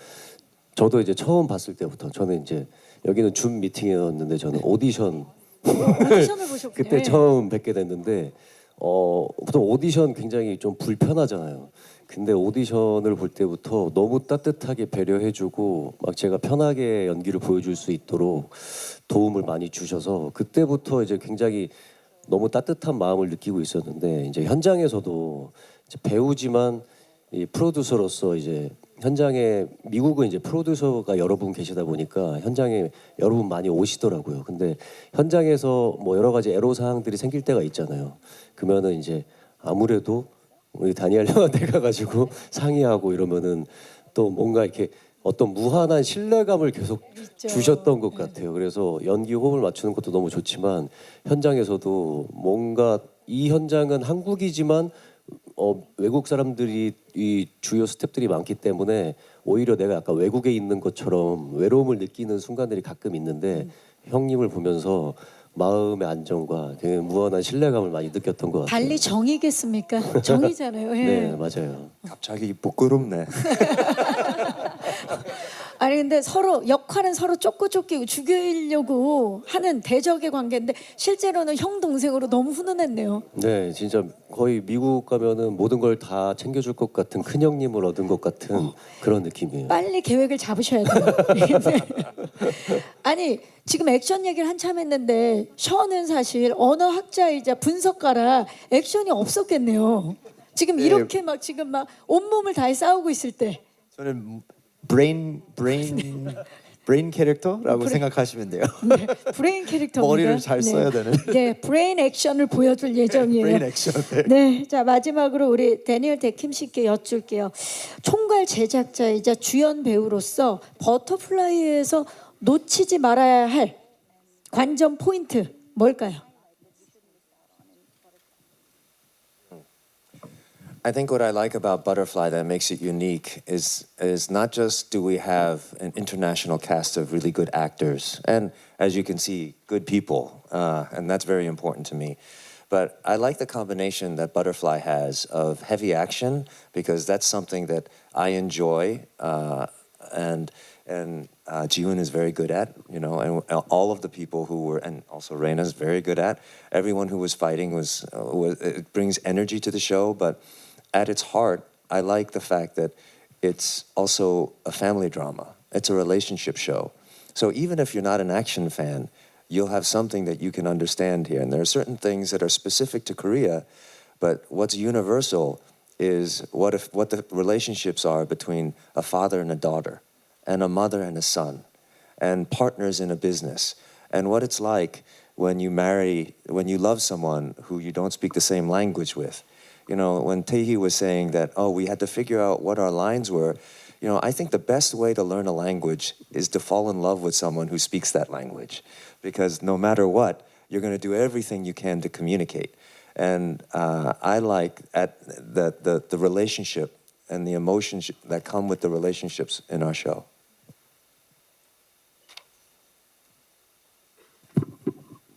저도 이제 처음 봤을 때부터 저는 이제 여기는 줌 미팅이었는데 저는 오디션을 보셨군요. 그때 처음 뵙게 됐는데 보통 오디션 굉장히 좀 불편하잖아요. 근데 오디션을 볼 때부터 너무 따뜻하게 배려해주고 막 제가 편하게 연기를 보여줄 수 있도록 도움을 많이 주셔서 그때부터 이제 굉장히 너무 따뜻한 마음을 느끼고 있었는데 이제 현장에서도 이제 배우지만 이 프로듀서로서 이제 현장에 미국은 이제 프로듀서가 여러 분 계시다 보니까 현장에 여러 분 많이 오시더라고요. 근데 현장에서 뭐 여러 가지 애로 사항들이 생길 때가 있잖아요. 그러면은 이제 아무래도 우리 다니엘 형한테 가가지고 상의하고 이러면은 또 뭔가 이렇게 어떤 무한한 신뢰감을 계속 있죠. 주셨던 것 같아요. 그래서 연기 호흡을 맞추는 것도 너무 좋지만 현장에서도 뭔가 이 현장은 한국이지만 외국 사람들이 이 주요 스태프들이 많기 때문에 오히려 내가 약간 외국에 있는 것처럼 외로움을 느끼는 순간들이 가끔 있는데 형님을 보면서 마음의 안정과 되게 무한한 신뢰감을 많이 느꼈던 것 같아요. 달리 정이겠습니까? 정이잖아요. 예. 네, 맞아요. 갑자기 부끄럽네. 아니 근데 서로 역할은 서로 쫓기고 죽이려고 하는 대적의 관계인데 실제로는 형 동생으로 너무 훈훈했네요. 네, 진짜 거의 미국 가면은 모든 걸 다 챙겨줄 것 같은 큰 형님을 얻은 것 같은 그런 느낌이에요. 빨리 계획을 잡으셔야 돼요. 네. 아니 지금 액션 얘기를 한참 했는데 션은 사실 언어학자이자 분석가라 액션이 없었겠네요. 지금 이렇게 막 지금 막 온몸을 다해 싸우고 있을 때 저는 브레인 캐릭터라고 생각하시면 돼요. 네, 브레인 캐릭터입니다. 머리를 잘 써야 되는. 네, 브레인 액션을 보여줄 예정이에요. 브레인 액션. 네, 자 마지막으로 우리 데니얼 데킴 씨께 여쭐게요. 총괄 제작자이자 주연 배우로서 버터플라이에서 놓치지 말아야 할 관전 포인트 뭘까요? I think what I like about Butterfly that makes it unique is not just do we have an international cast of really good actors and as you can see good people and that's very important to me. But I like the combination that Butterfly has of heavy action because that's something that I enjoy and Ji-hoon is very good at, you know, and all of the people who were, and also Reina is very good at. Everyone who was fighting was it brings energy to the show, but at its heart, I like the fact that it's also a family drama. It's a relationship show. So even if you're not an action fan, you'll have something that you can understand here. And there are certain things that are specific to Korea, but what's universal is what the relationships are between a father and a daughter, and a mother and a son, and partners in a business, and what it's like when you love someone who you don't speak the same language with. You know, when Taehi was saying that, oh, we had to figure out what our lines were, you know, I think the best way to learn a language is to fall in love with someone who speaks that language. Because no matter what, you're going to do everything you can to communicate. And I like the relationship and the emotions that come with the relationships in our show.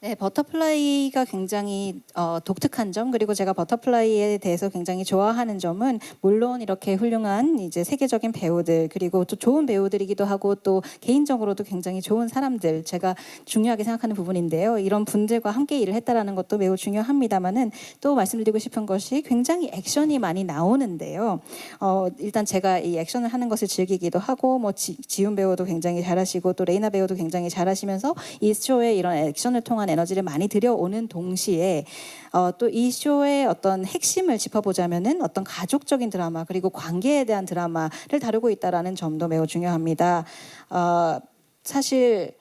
네, 버터플라이가 굉장히 독특한 점 그리고 제가 버터플라이에 대해서 굉장히 좋아하는 점은 물론 이렇게 훌륭한 이제 세계적인 배우들 그리고 또 좋은 배우들이기도 하고 또 개인적으로도 굉장히 좋은 사람들 제가 중요하게 생각하는 부분인데요. 이런 분들과 함께 일을 했다라는 것도 매우 중요합니다만은 또 말씀드리고 싶은 것이 굉장히 액션이 많이 나오는데요. 일단 제가 이 액션을 하는 것을 즐기기도 하고 뭐 지훈 배우도 굉장히 잘하시고 또 레이나 배우도 굉장히 잘하시면서 이 쇼에 이런 액션을 통한 에너지를 많이 들여오는 동시에 또 이 쇼의 어떤 핵심을 짚어보자면은 어떤 가족적인 드라마 그리고 관계에 대한 드라마를 다루고 있다라는 점도 매우 중요합니다. 사실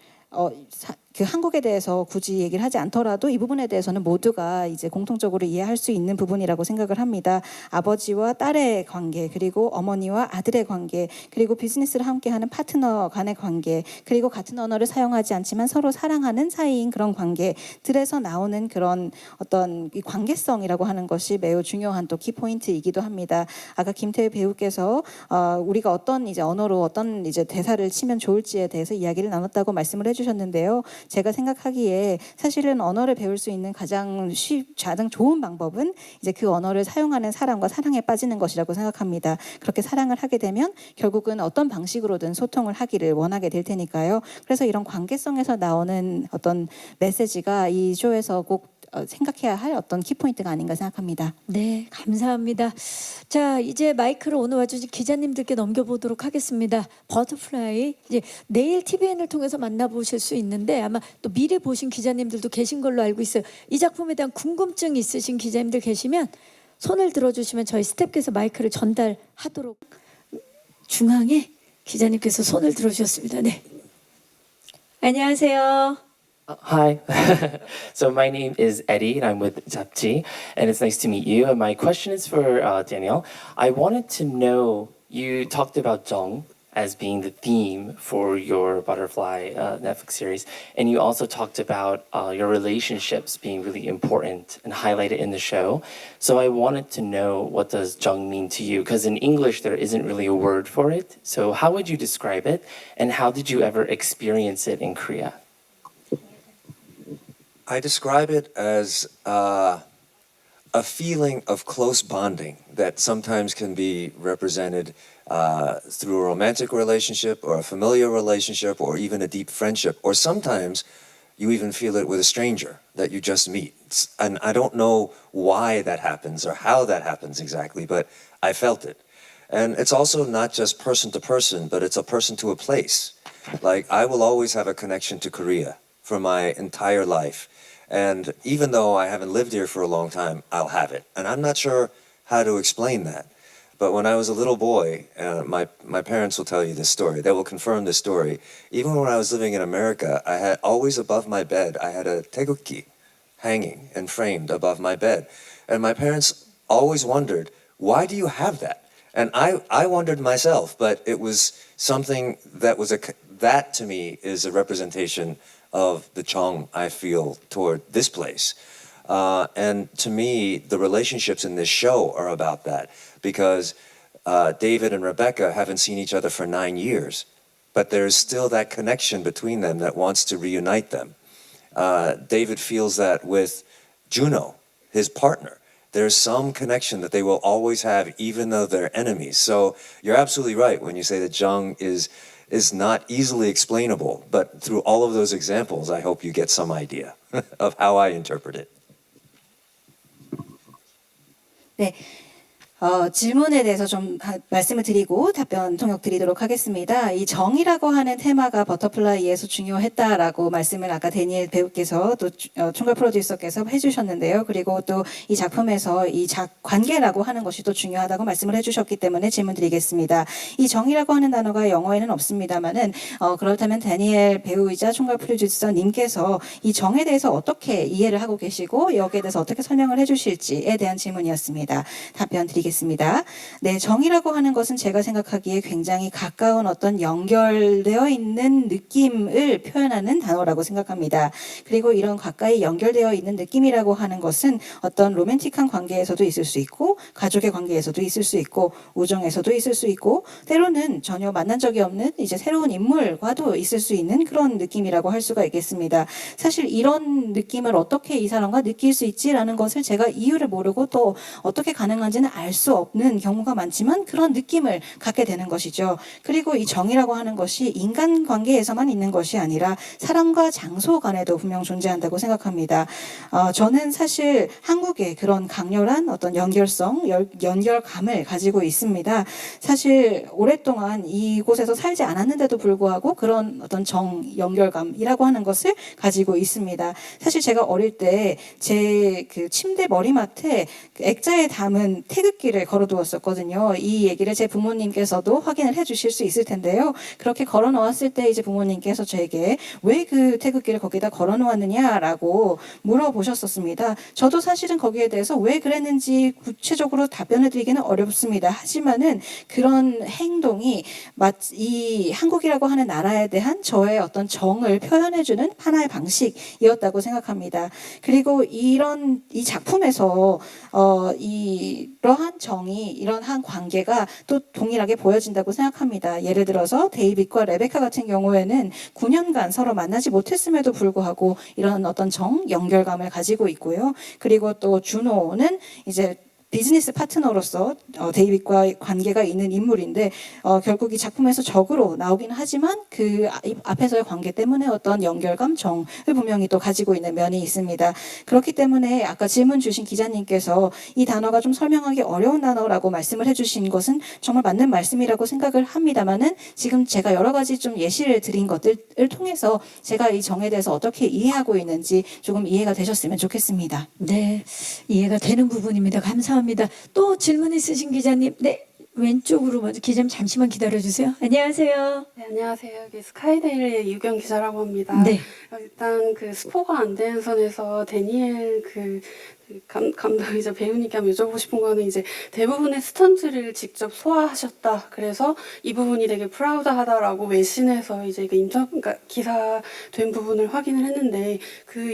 그 한국에 대해서 굳이 얘기를 하지 않더라도 이 부분에 대해서는 모두가 이제 공통적으로 이해할 수 있는 부분이라고 생각을 합니다. 아버지와 딸의 관계, 그리고 어머니와 아들의 관계, 그리고 비즈니스를 함께하는 파트너 간의 관계, 그리고 같은 언어를 사용하지 않지만 서로 사랑하는 사이인 그런 관계들에서 나오는 그런 어떤 이 관계성이라고 하는 것이 매우 중요한 또 키포인트이기도 합니다. 아까 김태우 배우께서 우리가 어떤 이제 언어로 어떤 이제 대사를 치면 좋을지에 대해서 이야기를 나눴다고 말씀을 해주셨는데요. 제가 생각하기에 사실은 언어를 배울 수 있는 가장 좋은 방법은 이제 그 언어를 사용하는 사람과 사랑에 빠지는 것이라고 생각합니다. 그렇게 사랑을 하게 되면 결국은 어떤 방식으로든 소통을 하기를 원하게 될 테니까요. 그래서 이런 관계성에서 나오는 어떤 메시지가 이 쇼에서 꼭 생각해야 할 어떤 키포인트가 아닌가 생각합니다. 네, 감사합니다. 자, 이제 마이크를 오늘 와주신 기자님들께 넘겨보도록 하겠습니다. 버터플라이 이제 내일 TVN을 통해서 만나보실 수 있는데 아마 또 미리 보신 기자님들도 계신 걸로 알고 있어요. 이 작품에 대한 궁금증 있으신 기자님들 계시면 손을 들어주시면 저희 스태프께서 마이크를 전달하도록. 중앙에 기자님께서 손을 들어주셨습니다. 네, 안녕하세요. Hi, so my name is Eddie and I'm with Japji and it's nice to meet you. And my question is for Daniel. I wanted to know, you talked about Jung as being the theme for your Butterfly Netflix series. And you also talked about your relationships being really important and highlighted in the show. So I wanted to know, what does Jung mean to you? Because in English, there isn't really a word for it. So how would you describe it? And how did you ever experience it in Korea? I describe it as a feeling of close bonding that sometimes can be represented through a romantic relationship or a familiar relationship or even a deep friendship. Or sometimes you even feel it with a stranger that you just meet. And I don't know why that happens or how that happens exactly, but I felt it. And it's also not just person to person, but it's a person to a place. Like, I will always have a connection to Korea for my entire life. And even though I haven't lived here for a long time, I'll have it. And I'm not sure how to explain that. But when I was a little boy, my parents will tell you this story. They will confirm this story. Even when I was living in America, I had always above my bed, I had a taegukgi hanging and framed above my bed. And my parents always wondered, why do you have that? And I wondered myself, but it was something that that to me is a representation of the Jung I feel toward this place. And to me, the relationships in this show are about that, because David and Rebecca haven't seen each other for 9 years, but there's still that connection between them that wants to reunite them. David feels that with Juno, his partner. There's some connection that they will always have, even though they're enemies. So you're absolutely right when you say that Jung is not easily explainable, but through all of those examples, I hope you get some idea of how I interpret it. 네. 질문에 대해서 좀 말씀을 드리고 답변 통역 드리도록 하겠습니다. 이 정이라고 하는 테마가 버터플라이에서 중요했다라고 말씀을 아까 데니엘 배우께서 또 총괄 프로듀서께서 해주셨는데요. 그리고 또 이 작품에서 이 관계라고 하는 것이 또 중요하다고 말씀을 해주셨기 때문에 질문 드리겠습니다. 이 정이라고 하는 단어가 영어에는 없습니다만은 그렇다면 데니엘 배우이자 총괄 프로듀서님께서 이 정에 대해서 어떻게 이해를 하고 계시고 여기에 대해서 어떻게 설명을 해주실지에 대한 질문이었습니다. 답변 드리겠습니다. 네, 정이라고 하는 것은 제가 생각하기에 굉장히 가까운 어떤 연결되어 있는 느낌을 표현하는 단어라고 생각합니다. 그리고 이런 가까이 연결되어 있는 느낌이라고 하는 것은 어떤 로맨틱한 관계에서도 있을 수 있고, 가족의 관계에서도 있을 수 있고, 우정에서도 있을 수 있고, 때로는 전혀 만난 적이 없는 이제 새로운 인물과도 있을 수 있는 그런 느낌이라고 할 수가 있겠습니다. 사실 이런 느낌을 어떻게 이 사람과 느낄 수 있지라는 것을 제가 이유를 모르고 또 어떻게 가능한지는 알 수 없는 경우가 많지만 그런 느낌을 갖게 되는 것이죠. 그리고 이 정이라고 하는 것이 인간관계에서만 있는 것이 아니라 사람과 장소 간에도 분명 존재한다고 생각합니다. 저는 사실 한국의 그런 강렬한 어떤 연결성, 연결감을 가지고 있습니다. 사실 오랫동안 이곳에서 살지 않았는데도 불구하고 그런 어떤 연결감이라고 하는 것을 가지고 있습니다. 사실 제가 어릴 때 제 그 침대 머리맡에 액자에 담은 태극기를 걸어두었었거든요. 이 얘기를 제 부모님께서도 확인을 해주실 수 있을 텐데요. 그렇게 걸어놓았을 때 이제 부모님께서 저에게 왜 그 태극기를 거기다 걸어놓았느냐라고 물어보셨었습니다. 저도 사실은 거기에 대해서 왜 그랬는지 구체적으로 답변해드리기는 어렵습니다. 하지만은 그런 행동이 이 한국이라고 하는 나라에 대한 저의 어떤 정을 표현해주는 하나의 방식이었다고 생각합니다. 그리고 이 작품에서 이러한 정이, 이러한 관계가 또 동일하게 보여진다고 생각합니다. 예를 들어서 데이빗과 레베카 같은 경우에는 9년간 서로 만나지 못했음에도 불구하고 이런 어떤 연결감을 가지고 있고요. 그리고 또 주노는 이제 비즈니스 파트너로서 데이빗과 관계가 있는 인물인데 결국 이 작품에서 적으로 나오긴 하지만 그 앞에서의 관계 때문에 어떤 연결감, 정을 분명히 또 가지고 있는 면이 있습니다. 그렇기 때문에 아까 질문 주신 기자님께서 이 단어가 좀 설명하기 어려운 단어라고 말씀을 해주신 것은 정말 맞는 말씀이라고 생각을 합니다만은 지금 제가 여러 가지 좀 예시를 드린 것들을 통해서 제가 이 정에 대해서 어떻게 이해하고 있는지 조금 이해가 되셨으면 좋겠습니다. 네, 이해가 되는 부분입니다. 감사합니다. 또 질문 있으신 기자님, 네, 왼쪽으로 먼저 기자님 잠시만 기다려주세요. 안녕하세요. 네, 안녕하세요. 여기 스카이데일리의 유경 기자라고 합니다. 네. 일단 그 스포가 안 되는 선에서 데니엘 그 감독이자 배우님께 한번 여쭤보고 싶은 거는 이제 대부분의 스턴트를 직접 소화하셨다. 그래서 이 부분이 되게 프라우드하다라고 외신에서 이제 그러니까 기사 된 부분을 확인을 했는데 그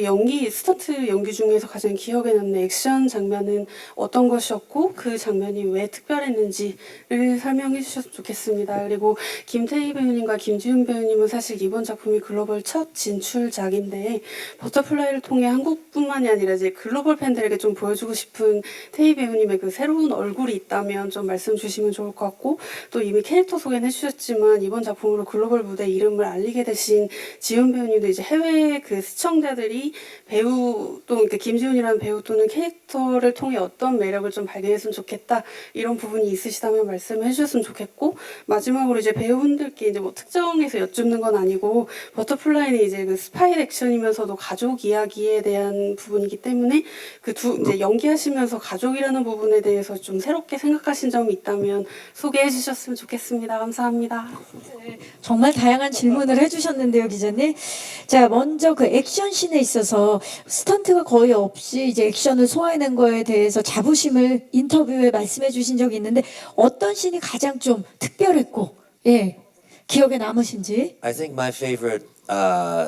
스턴트 연기 중에서 가장 기억에 남는 액션 장면은 어떤 것이었고 그 장면이 왜 특별했는지를 설명해 주셨으면 좋겠습니다. 그리고 김태희 배우님과 김지훈 배우님은 사실 이번 작품이 글로벌 첫 진출작인데 버터플라이를 통해 한국뿐만이 아니라 이제 글로벌 팬들에게 좀 보여주고 싶은 태희 배우님의 그 새로운 얼굴이 있다면 좀 말씀 주시면 좋을 것 같고 또 이미 캐릭터 소개는 해주셨지만 이번 작품으로 글로벌 무대 이름을 알리게 되신 지훈 배우님도 이제 해외 그 시청자들이 배우 또 그러니까 김지훈이라는 배우 또는 캐릭터를 통해 어떤 매력을 좀 발견했으면 좋겠다 이런 부분이 있으시다면 말씀해 주셨으면 좋겠고 마지막으로 이제 배우분들께 이제 뭐 특정해서 여쭙는 건 아니고 버터플라이는 이제 그 스파이 액션이면서도 가족 이야기에 대한 부분이기 때문에 그 이제 연기하시면서 가족이라는 부분에 대해서 좀 새롭게 생각하신 점이 있다면 소개해 주셨으면 좋겠습니다. 감사합니다. 정말 다양한 질문을 해주셨는데요, 기자님. 자, 먼저 그 액션씬에 있어서 스턴트가 거의 없이 이제 액션을 소화해낸 거에 대해서 자부심을 인터뷰에 말씀해 주신 적이 있는데 어떤 씬이 가장 좀 특별했고, 예, 기억에 남으신지? I think my favorite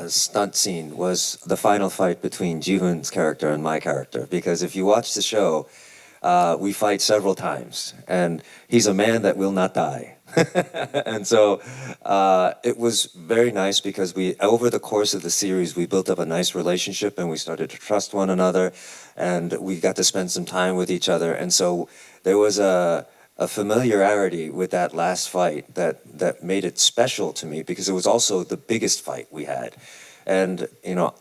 stunt scene was the final fight between Ji-hoon's character and my character. Because if you watch the show, we fight several times, and he's a man that will not die. And so it was very nice because over the course of the series, we built up a nice relationship and we started to trust one another, and we got to spend some time with each other. And so there was a familiarity with that last fight that made it special to me because it was also the biggest fight we had. And, you know,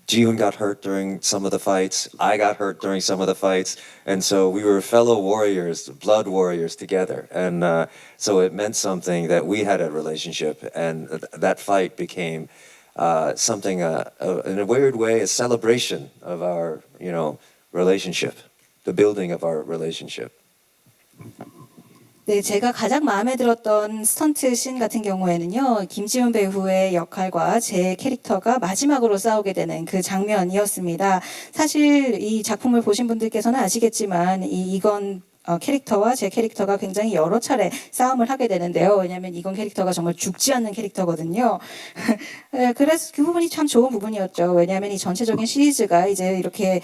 Ji-hoon got hurt during some of the fights. I got hurt during some of the fights. And so we were fellow warriors, blood warriors together. And so it meant something that we had a relationship. And that fight became something, in a weird way, a celebration of our, you know, relationship, the building of our relationship. 네, 제가 가장 마음에 들었던 스턴트 씬 같은 경우에는요, 김지훈 배우의 역할과 제 캐릭터가 마지막으로 싸우게 되는 그 장면이었습니다. 사실 이 작품을 보신 분들께서는 아시겠지만 이건 캐릭터와 제 캐릭터가 굉장히 여러 차례 싸움을 하게 되는데요. 왜냐하면 이건 캐릭터가 정말 죽지 않는 캐릭터거든요. 그래서 그 부분이 참 좋은 부분이었죠. 왜냐하면 이 전체적인 시리즈가 이제 이렇게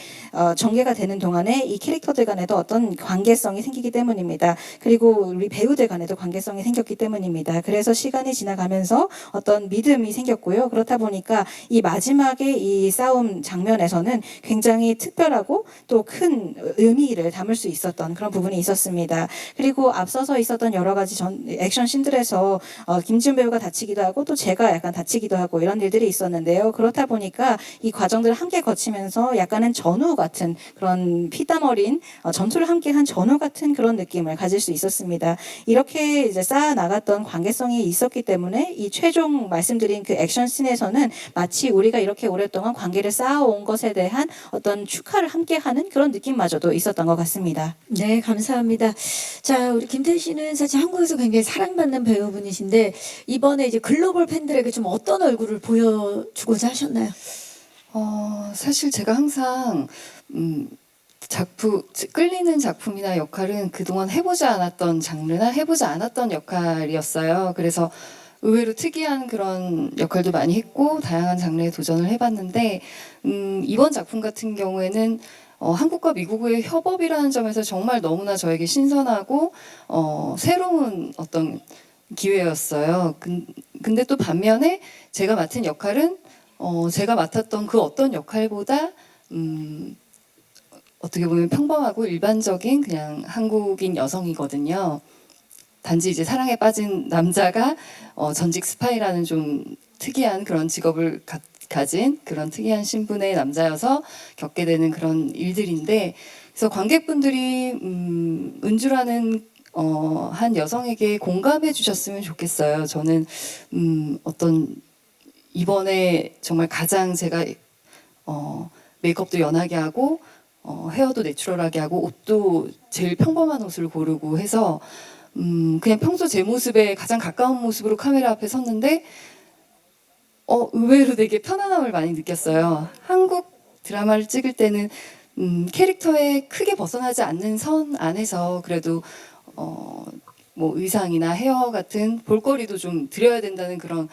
전개가 되는 동안에 이 캐릭터들 간에도 어떤 관계성이 생기기 때문입니다. 그리고 우리 배우들 간에도 관계성이 생겼기 때문입니다. 그래서 시간이 지나가면서 어떤 믿음이 생겼고요. 그렇다 보니까 이 마지막에 이 싸움 장면에서는 굉장히 특별하고 또 큰 의미를 담을 수 있었던 그런 부분이 있었습니다. 그리고 앞서서 있었던 여러 가지 액션 씬들에서 김지훈 배우가 다치기도 하고 또 제가 약간 다치기도 하고 이런 일들이 있었는데요. 그렇다 보니까 이 과정들을 함께 거치면서 약간은 전우 같은 그런 피땀 어린 전투를 함께 한 전우 같은 그런 느낌을 가질 수 있었습니다. 이렇게 이제 쌓아 나갔던 관계성이 있었기 때문에 이 최종 말씀드린 그 액션 씬에서는 마치 우리가 이렇게 오랫동안 관계를 쌓아온 것에 대한 어떤 축하를 함께하는 그런 느낌마저도 있었던 것 같습니다. 네, 감사합니다. 자, 우리 김태희 씨는 사실 한국에서 굉장히 사랑받는 배우분이신데 이번에 이제 글로벌 팬들에게 좀 어떤 얼굴을 보여주고자 하셨나요? 사실 제가 항상 끌리는 작품이나 역할은 그동안 해보지 않았던 장르나 해보지 않았던 역할이었어요. 그래서 의외로 특이한 그런 역할도 많이 했고 다양한 장르에 도전을 해봤는데 이번 작품 같은 경우에는 한국과 미국의 협업이라는 점에서 정말 너무나 저에게 신선하고 새로운 어떤 기회였어요. 근데 또 반면에 제가 맡은 역할은 제가 맡았던 그 어떤 역할보다 어떻게 보면 평범하고 일반적인 그냥 한국인 여성이거든요. 단지 이제 사랑에 빠진 남자가 전직 스파이라는 좀 특이한 그런 직업을 가진 그런 특이한 신분의 남자여서 겪게 되는 그런 일들인데, 그래서 관객분들이 은주라는 한 여성에게 공감해 주셨으면 좋겠어요. 저는 어떤 이번에 정말 가장 제가 메이크업도 연하게 하고 헤어도 내추럴하게 하고 옷도 제일 평범한 옷을 고르고 해서 그냥 평소 제 모습에 가장 가까운 모습으로 카메라 앞에 섰는데 의외로 되게 편안함을 많이 느꼈어요. 한국 드라마를 찍을 때는 캐릭터에 크게 벗어나지 않는 선 안에서 그래도 뭐 의상이나 헤어 같은 볼거리도 좀 드려야 된다는 그런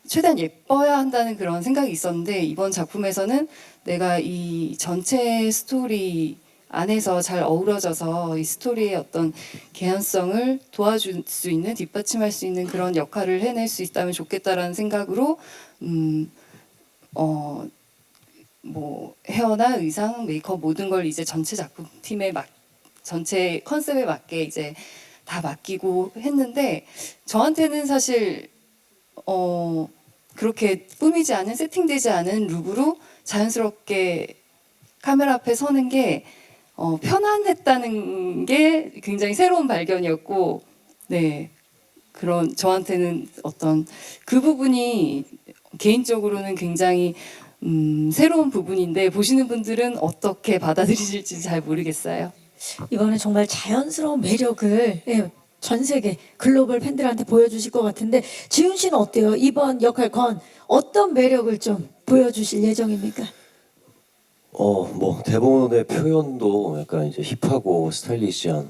최대한 예뻐야 한다는 그런 생각이 있었는데 이번 작품에서는 내가 이 전체 스토리 안에서 잘 어우러져서 이 스토리의 어떤 개연성을 도와줄 수 있는 뒷받침할 수 있는 그런 역할을 해낼 수 있다면 좋겠다라는 생각으로 뭐 헤어나 의상, 메이크업 모든 걸 이제 전체 작품 팀에 전체 컨셉에 맞게 이제 다 맡기고 했는데 저한테는 사실 그렇게 꾸미지 않은 세팅되지 않은 룩으로 자연스럽게 카메라 앞에 서는 게 편안했다는 게 굉장히 새로운 발견이었고 네 그런 저한테는 어떤 그 부분이 개인적으로는 굉장히 새로운 부분인데 보시는 분들은 어떻게 받아들이실지 잘 모르겠어요. 이번에 정말 자연스러운 매력을 전 세계 글로벌 팬들한테 보여주실 것 같은데 지훈 씨는 어때요? 이번 역할 건 어떤 매력을 좀 보여주실 예정입니까? 뭐 대본의 표현도 약간 이제 힙하고 스타일리시한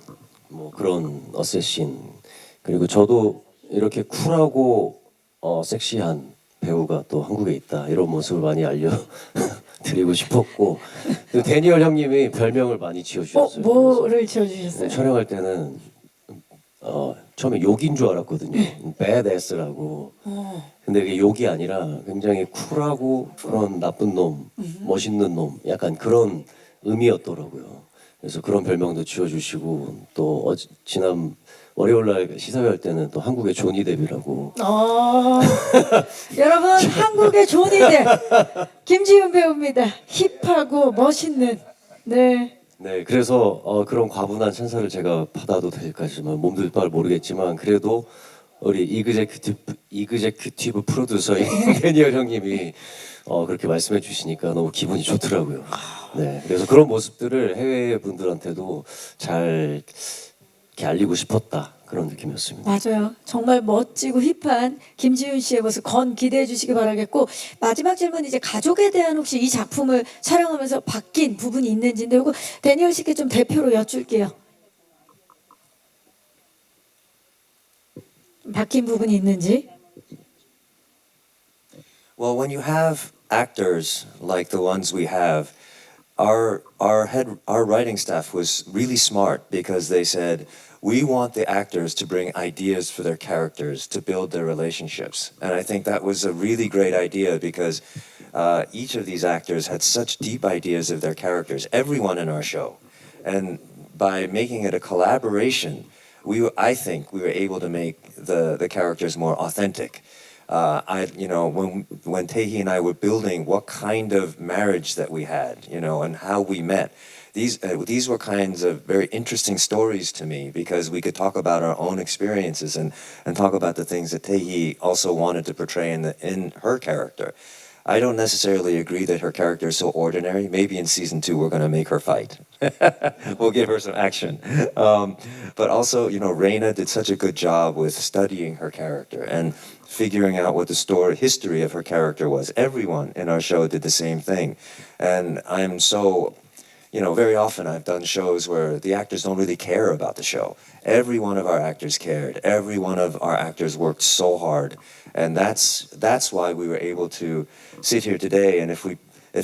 뭐 그런 어쌔신 그리고 저도 이렇게 쿨하고 섹시한 배우가 또 한국에 있다 이런 모습을 많이 알려드리고 싶었고 또 데니얼 형님이 별명을 많이 지어주셨어요. 뭐를 지어주셨어요? 촬영할 때는 처음에 욕인 줄 알았거든요. badass라고. 근데 그게 욕이 아니라 굉장히 쿨하고 그런 나쁜 놈, 멋있는 놈, 약간 그런 의미였더라고요. 그래서 그런 별명도 지어주시고 또 지난 월요일날 시사회 할 때는 또 한국의 조니 뎁이라고. 여러분 한국의 조니 뎁 김지훈 배우입니다. 힙하고 멋있는 네. 네, 그래서 그런 과분한 찬사를 제가 받아도 될까지만 몸둘 바를 모르겠지만 그래도 우리 이그제큐티브 프로듀서인 데니얼 형님이 그렇게 말씀해 주시니까 너무 기분이 좋더라고요. 네, 그래서 그런 모습들을 해외 분들한테도 잘 이렇게 알리고 싶었다 그런 느낌이었습니다. 맞아요. 정말 멋지고 힙한 김지훈 씨의 모습 건 기대해 주시기 바라겠고 마지막 질문 이제 가족에 대한 혹시 이 작품을 촬영하면서 바뀐 부분이 있는지인데 이거 데니얼 씨께 좀 대표로 여쭐게요. 바뀐 부분이 있는지. Well, when you have actors like the ones we have, our writing staff was really smart because they said we want the actors to bring ideas for their characters to build their relationships, and I think that was a really great idea because each of these actors had such deep ideas of their characters. Everyone in our show, and by making it a collaboration, I think we were able to make the characters more authentic. When Taehi and I were building what kind of marriage that we had, and how we met, these were kinds of very interesting stories to me because we could talk about our own experiences and talk about the things that Taehi also wanted to portray in her character. I don't necessarily agree that her character is so ordinary. Maybe in season 2 we're going to make her fight. We'll give her some action. But also, Reina did such a good job with studying her character and figuring out what the history of her character was. Everyone in our show did the same thing. And I'm so, very often I've done shows where the actors don't really care about the show. Every one of our actors cared. Every one of our actors worked so hard. And that's why we were able to sit here today. And if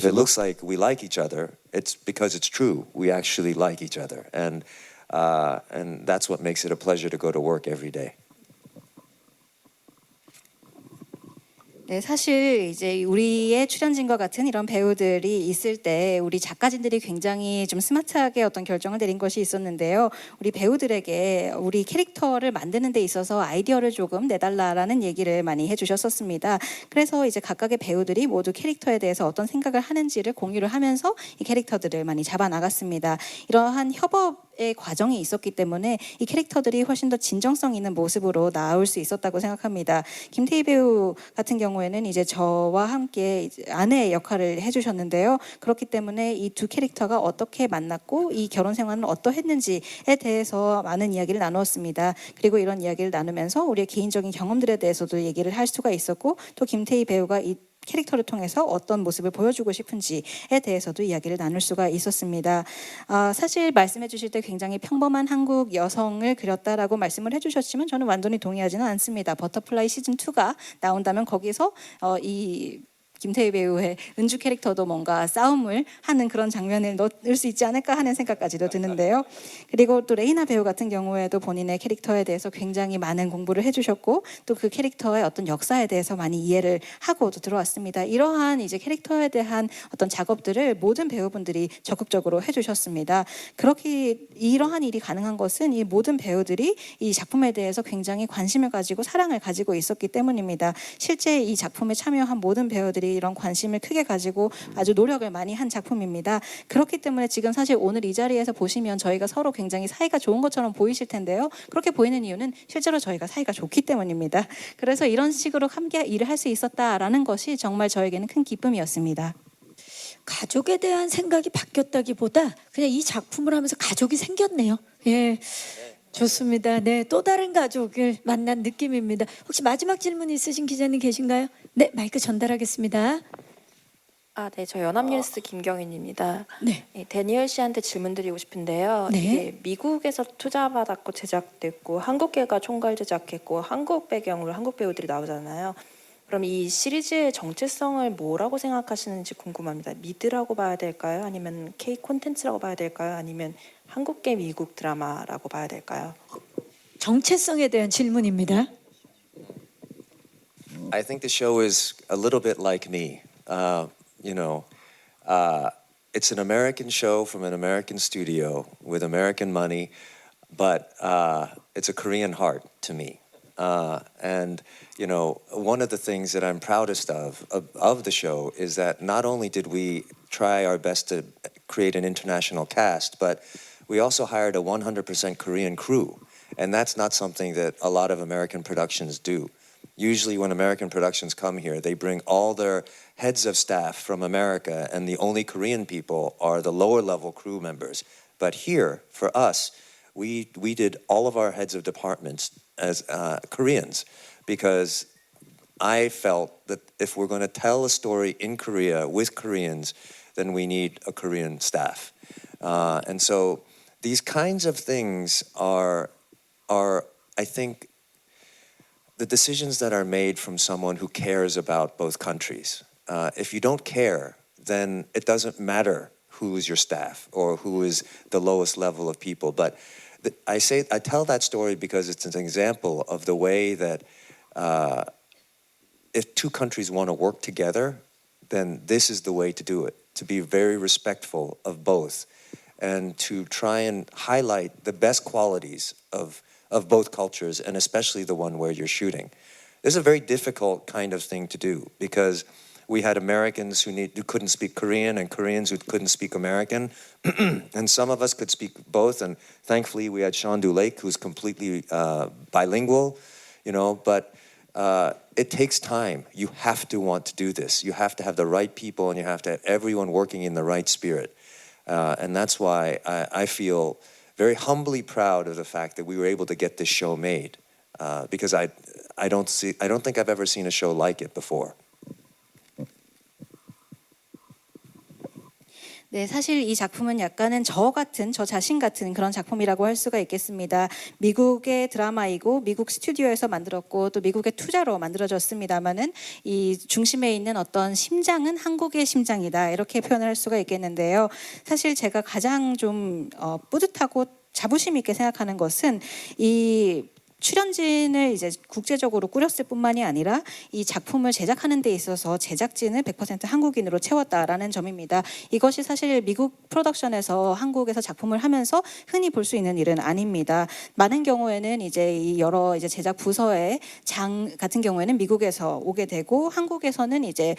it looks like we like each other, it's because it's true. We actually like each other. And that's what makes it a pleasure to go to work every day. 네, 사실 이제 우리의 출연진과 같은 이런 배우들이 있을 때 우리 작가진들이 굉장히 좀 스마트하게 어떤 결정을 내린 것이 있었는데요. 우리 배우들에게 우리 캐릭터를 만드는 데 있어서 아이디어를 조금 내달라라는 얘기를 많이 해주셨었습니다. 그래서 이제 각각의 배우들이 모두 캐릭터에 대해서 어떤 생각을 하는지를 공유를 하면서 이 캐릭터들을 많이 잡아 나갔습니다. 이러한 협업의 과정이 있었기 때문에 이 캐릭터들이 훨씬 더 진정성 있는 모습으로 나올 수 있었다고 생각합니다. 김태희 배우 같은 경우에는 이제 저와 함께 이제 아내의 역할을 해주셨는데요. 그렇기 때문에 이 두 캐릭터가 어떻게 만났고 이 결혼 생활은 어떠했는지에 대해서 많은 이야기를 나누었습니다. 그리고 이런 이야기를 나누면서 우리의 개인적인 경험들에 대해서도 얘기를 할 수가 있었고 또 김태희 배우가 이 캐릭터를 통해서 어떤 모습을 보여주고 싶은지에 대해서도 이야기를 나눌 수가 있었습니다. 사실 말씀해 주실 때 굉장히 평범한 한국 여성을 그렸다라고 말씀을 해주셨지만 저는 완전히 동의하지는 않습니다. 버터플라이 시즌 2가 나온다면 거기서 이 김태희 배우의 은주 캐릭터도 뭔가 싸움을 하는 그런 장면을 넣을 수 있지 않을까 하는 생각까지도 드는데요. 그리고 또 레이나 배우 같은 경우에도 본인의 캐릭터에 대해서 굉장히 많은 공부를 해주셨고 또 그 캐릭터의 어떤 역사에 대해서 많이 이해를 하고도 들어왔습니다. 이러한 이제 캐릭터에 대한 어떤 작업들을 모든 배우분들이 적극적으로 해주셨습니다. 그렇게 이러한 일이 가능한 것은 이 모든 배우들이 이 작품에 대해서 굉장히 관심을 가지고 사랑을 가지고 있었기 때문입니다. 실제 이 작품에 참여한 모든 배우들이 이런 관심을 크게 가지고 아주 노력을 많이 한 작품입니다. 그렇기 때문에 지금 사실 오늘 이 자리에서 보시면 저희가 서로 굉장히 사이가 좋은 것처럼 보이실 텐데요. 그렇게 보이는 이유는 실제로 저희가 사이가 좋기 때문입니다. 그래서 이런 식으로 함께 일을 할 수 있었다라는 것이 정말 저에게는 큰 기쁨이었습니다. 가족에 대한 생각이 바뀌었다기보다 그냥 이 작품을 하면서 가족이 생겼네요. 예. 좋습니다. 네, 또 다른 가족을 만난 느낌입니다. 혹시 마지막 질문 있으신 기자님 계신가요? 네, 마이크 전달하겠습니다. 네, 저 연합뉴스 김경인입니다. 네. 데니얼 씨한테 질문 드리고 싶은데요. 네. 이게 미국에서 투자받았고 제작됐고 한국계가 총괄 제작했고 한국 배경으로 한국 배우들이 나오잖아요. 그럼 이 시리즈의 정체성을 뭐라고 생각하시는지 궁금합니다. 미드라고 봐야 될까요? 아니면 K 콘텐츠라고 봐야 될까요? 아니면 한국계 미국 드라마라고 봐야 될까요? 정체성에 대한 질문입니다. I think the show is a little bit like me. It's an American show from an American studio with American money, but it's a Korean heart to me. And one of the things that I'm proudest of the show is that not only did we try our best to create an international cast, but we also hired a 100% Korean crew. And that's not something that a lot of American productions do. Usually when American productions come here, they bring all their heads of staff from America, and the only Korean people are the lower level crew members. But here, for us, we did all of our heads of departments as Koreans, because I felt that if we're going to tell a story in Korea with Koreans, then we need a Korean staff. And so these kinds of things are I think, the decisions that are made from someone who cares about both countries. If you don't care, then it doesn't matter who is your staff or who is the lowest level of people. But I tell that story because it's an example of the way that if two countries want to work together, then this is the way to do it, to be very respectful of both and to try and highlight the best qualities of both cultures, and especially the one where you're shooting. This is a very difficult kind of thing to do because we had Americans who couldn't speak Korean and Koreans who couldn't speak American, and some of us could speak both. And thankfully, we had Sean Lake, who's completely bilingual, But it takes time. You have to want to do this. You have to have the right people, and you have to have everyone working in the right spirit. And that's why I feel very humbly proud of the fact that we were able to get this show made, because I don't think I've ever seen a show like it before. 네, 사실 이 작품은 약간은 저 자신 같은 그런 작품이라고 할 수가 있겠습니다. 미국의 드라마이고 미국 스튜디오에서 만들었고 또 미국의 투자로 만들어졌습니다만은 이 중심에 있는 어떤 심장은 한국의 심장이다, 이렇게 표현을 할 수가 있겠는데요. 사실 제가 가장 좀 뿌듯하고 자부심 있게 생각하는 것은 이 출연진을 이제 국제적으로 꾸렸을 뿐만이 아니라 이 작품을 제작하는 데 있어서 제작진을 100% 한국인으로 채웠다라는 점입니다. 이것이 사실 미국 프로덕션에서 한국에서 작품을 하면서 흔히 볼 수 있는 일은 아닙니다. 많은 경우에는 이제 이 여러 이제 제작 부서의 장 같은 경우에는 미국에서 오게 되고 한국에서는 이제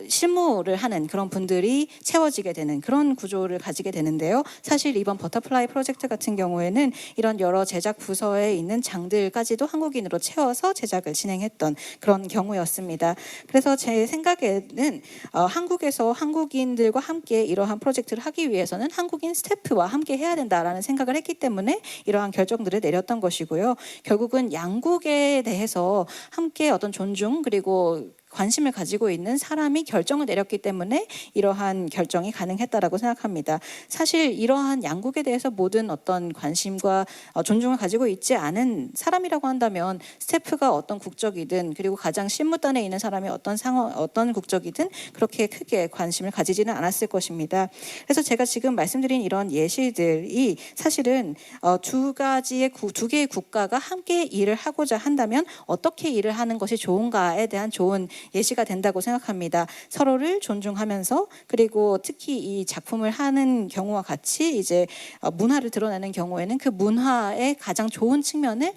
실무를 하는 그런 분들이 채워지게 되는 그런 구조를 가지게 되는데요. 사실 이번 버터플라이 프로젝트 같은 경우에는 이런 여러 제작 부서에 있는 장들 까지도 한국인으로 채워서 제작을 진행했던 그런 경우였습니다. 그래서 제 생각에는 한국에서 한국인들과 함께 이러한 프로젝트를 하기 위해서는 한국인 스태프와 함께 해야 된다라는 생각을 했기 때문에 이러한 결정들을 내렸던 것이고요. 결국은 양국에 대해서 함께 어떤 존중 그리고 관심을 가지고 있는 사람이 결정을 내렸기 때문에 이러한 결정이 가능했다라고 생각합니다. 사실 이러한 양국에 대해서 모든 어떤 관심과 존중을 가지고 있지 않은 사람이라고 한다면 스태프가 어떤 국적이든 그리고 가장 신무단에 있는 사람이 어떤 국적이든 그렇게 크게 관심을 가지지는 않았을 것입니다. 그래서 제가 지금 말씀드린 이런 예시들이 사실은 두 개의 국가가 함께 일을 하고자 한다면 어떻게 일을 하는 것이 좋은가에 대한 좋은 예시가 된다고 생각합니다. 서로를 존중하면서 그리고 특히 이 작품을 하는 경우와 같이 이제 문화를 드러내는 경우에는 그 문화의 가장 좋은 측면을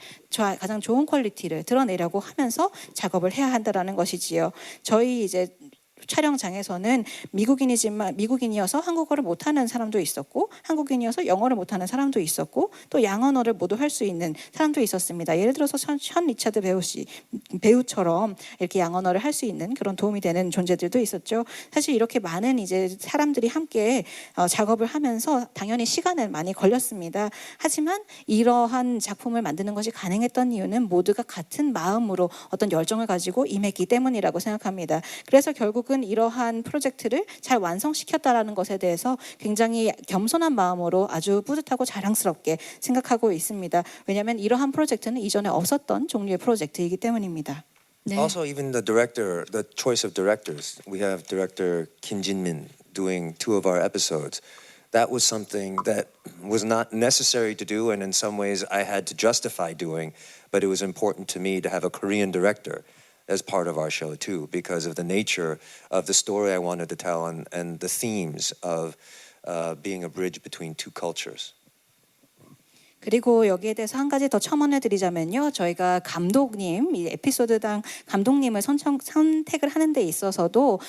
가장 좋은 퀄리티를 드러내려고 하면서 작업을 해야 한다라는 것이지요. 저희 이제 촬영장에서는 미국인이어서 한국어를 못하는 사람도 있었고 한국인이어서 영어를 못하는 사람도 있었고 또 양언어를 모두 할 수 있는 사람도 있었습니다. 예를 들어서 션 리처드 배우처럼 이렇게 양언어를 할 수 있는 그런 도움이 되는 존재들도 있었죠. 사실 이렇게 많은 이제 사람들이 함께 작업을 하면서 당연히 시간은 많이 걸렸습니다. 하지만 이러한 작품을 만드는 것이 가능했던 이유는 모두가 같은 마음으로 어떤 열정을 가지고 임했기 때문이라고 생각합니다. 그래서 결국은 이러한 프로젝트를 잘 완성시켰다라는 것에 대해서 굉장히 겸손한 마음으로 아주 뿌듯하고 자랑스럽게 생각하고 있습니다. 왜냐하면 이러한 프로젝트는 이전에 없었던 종류의 프로젝트이기 때문입니다. 네. Also, even the director, the choice of directors. We have director Kim Jin-min doing 2 of our episodes. That was something that was not necessary to do, and in some ways I had to justify doing, but it was important to me to have a Korean director as part of our show too, because of the nature of the story I wanted to tell and the themes of being a bridge between two cultures. 그리고 여기에 대해서 한 가지 더 첨언해 드리자면요. 저희가 감독님, 이 에피소드당 감독님을 선택을 하는 데 있어서도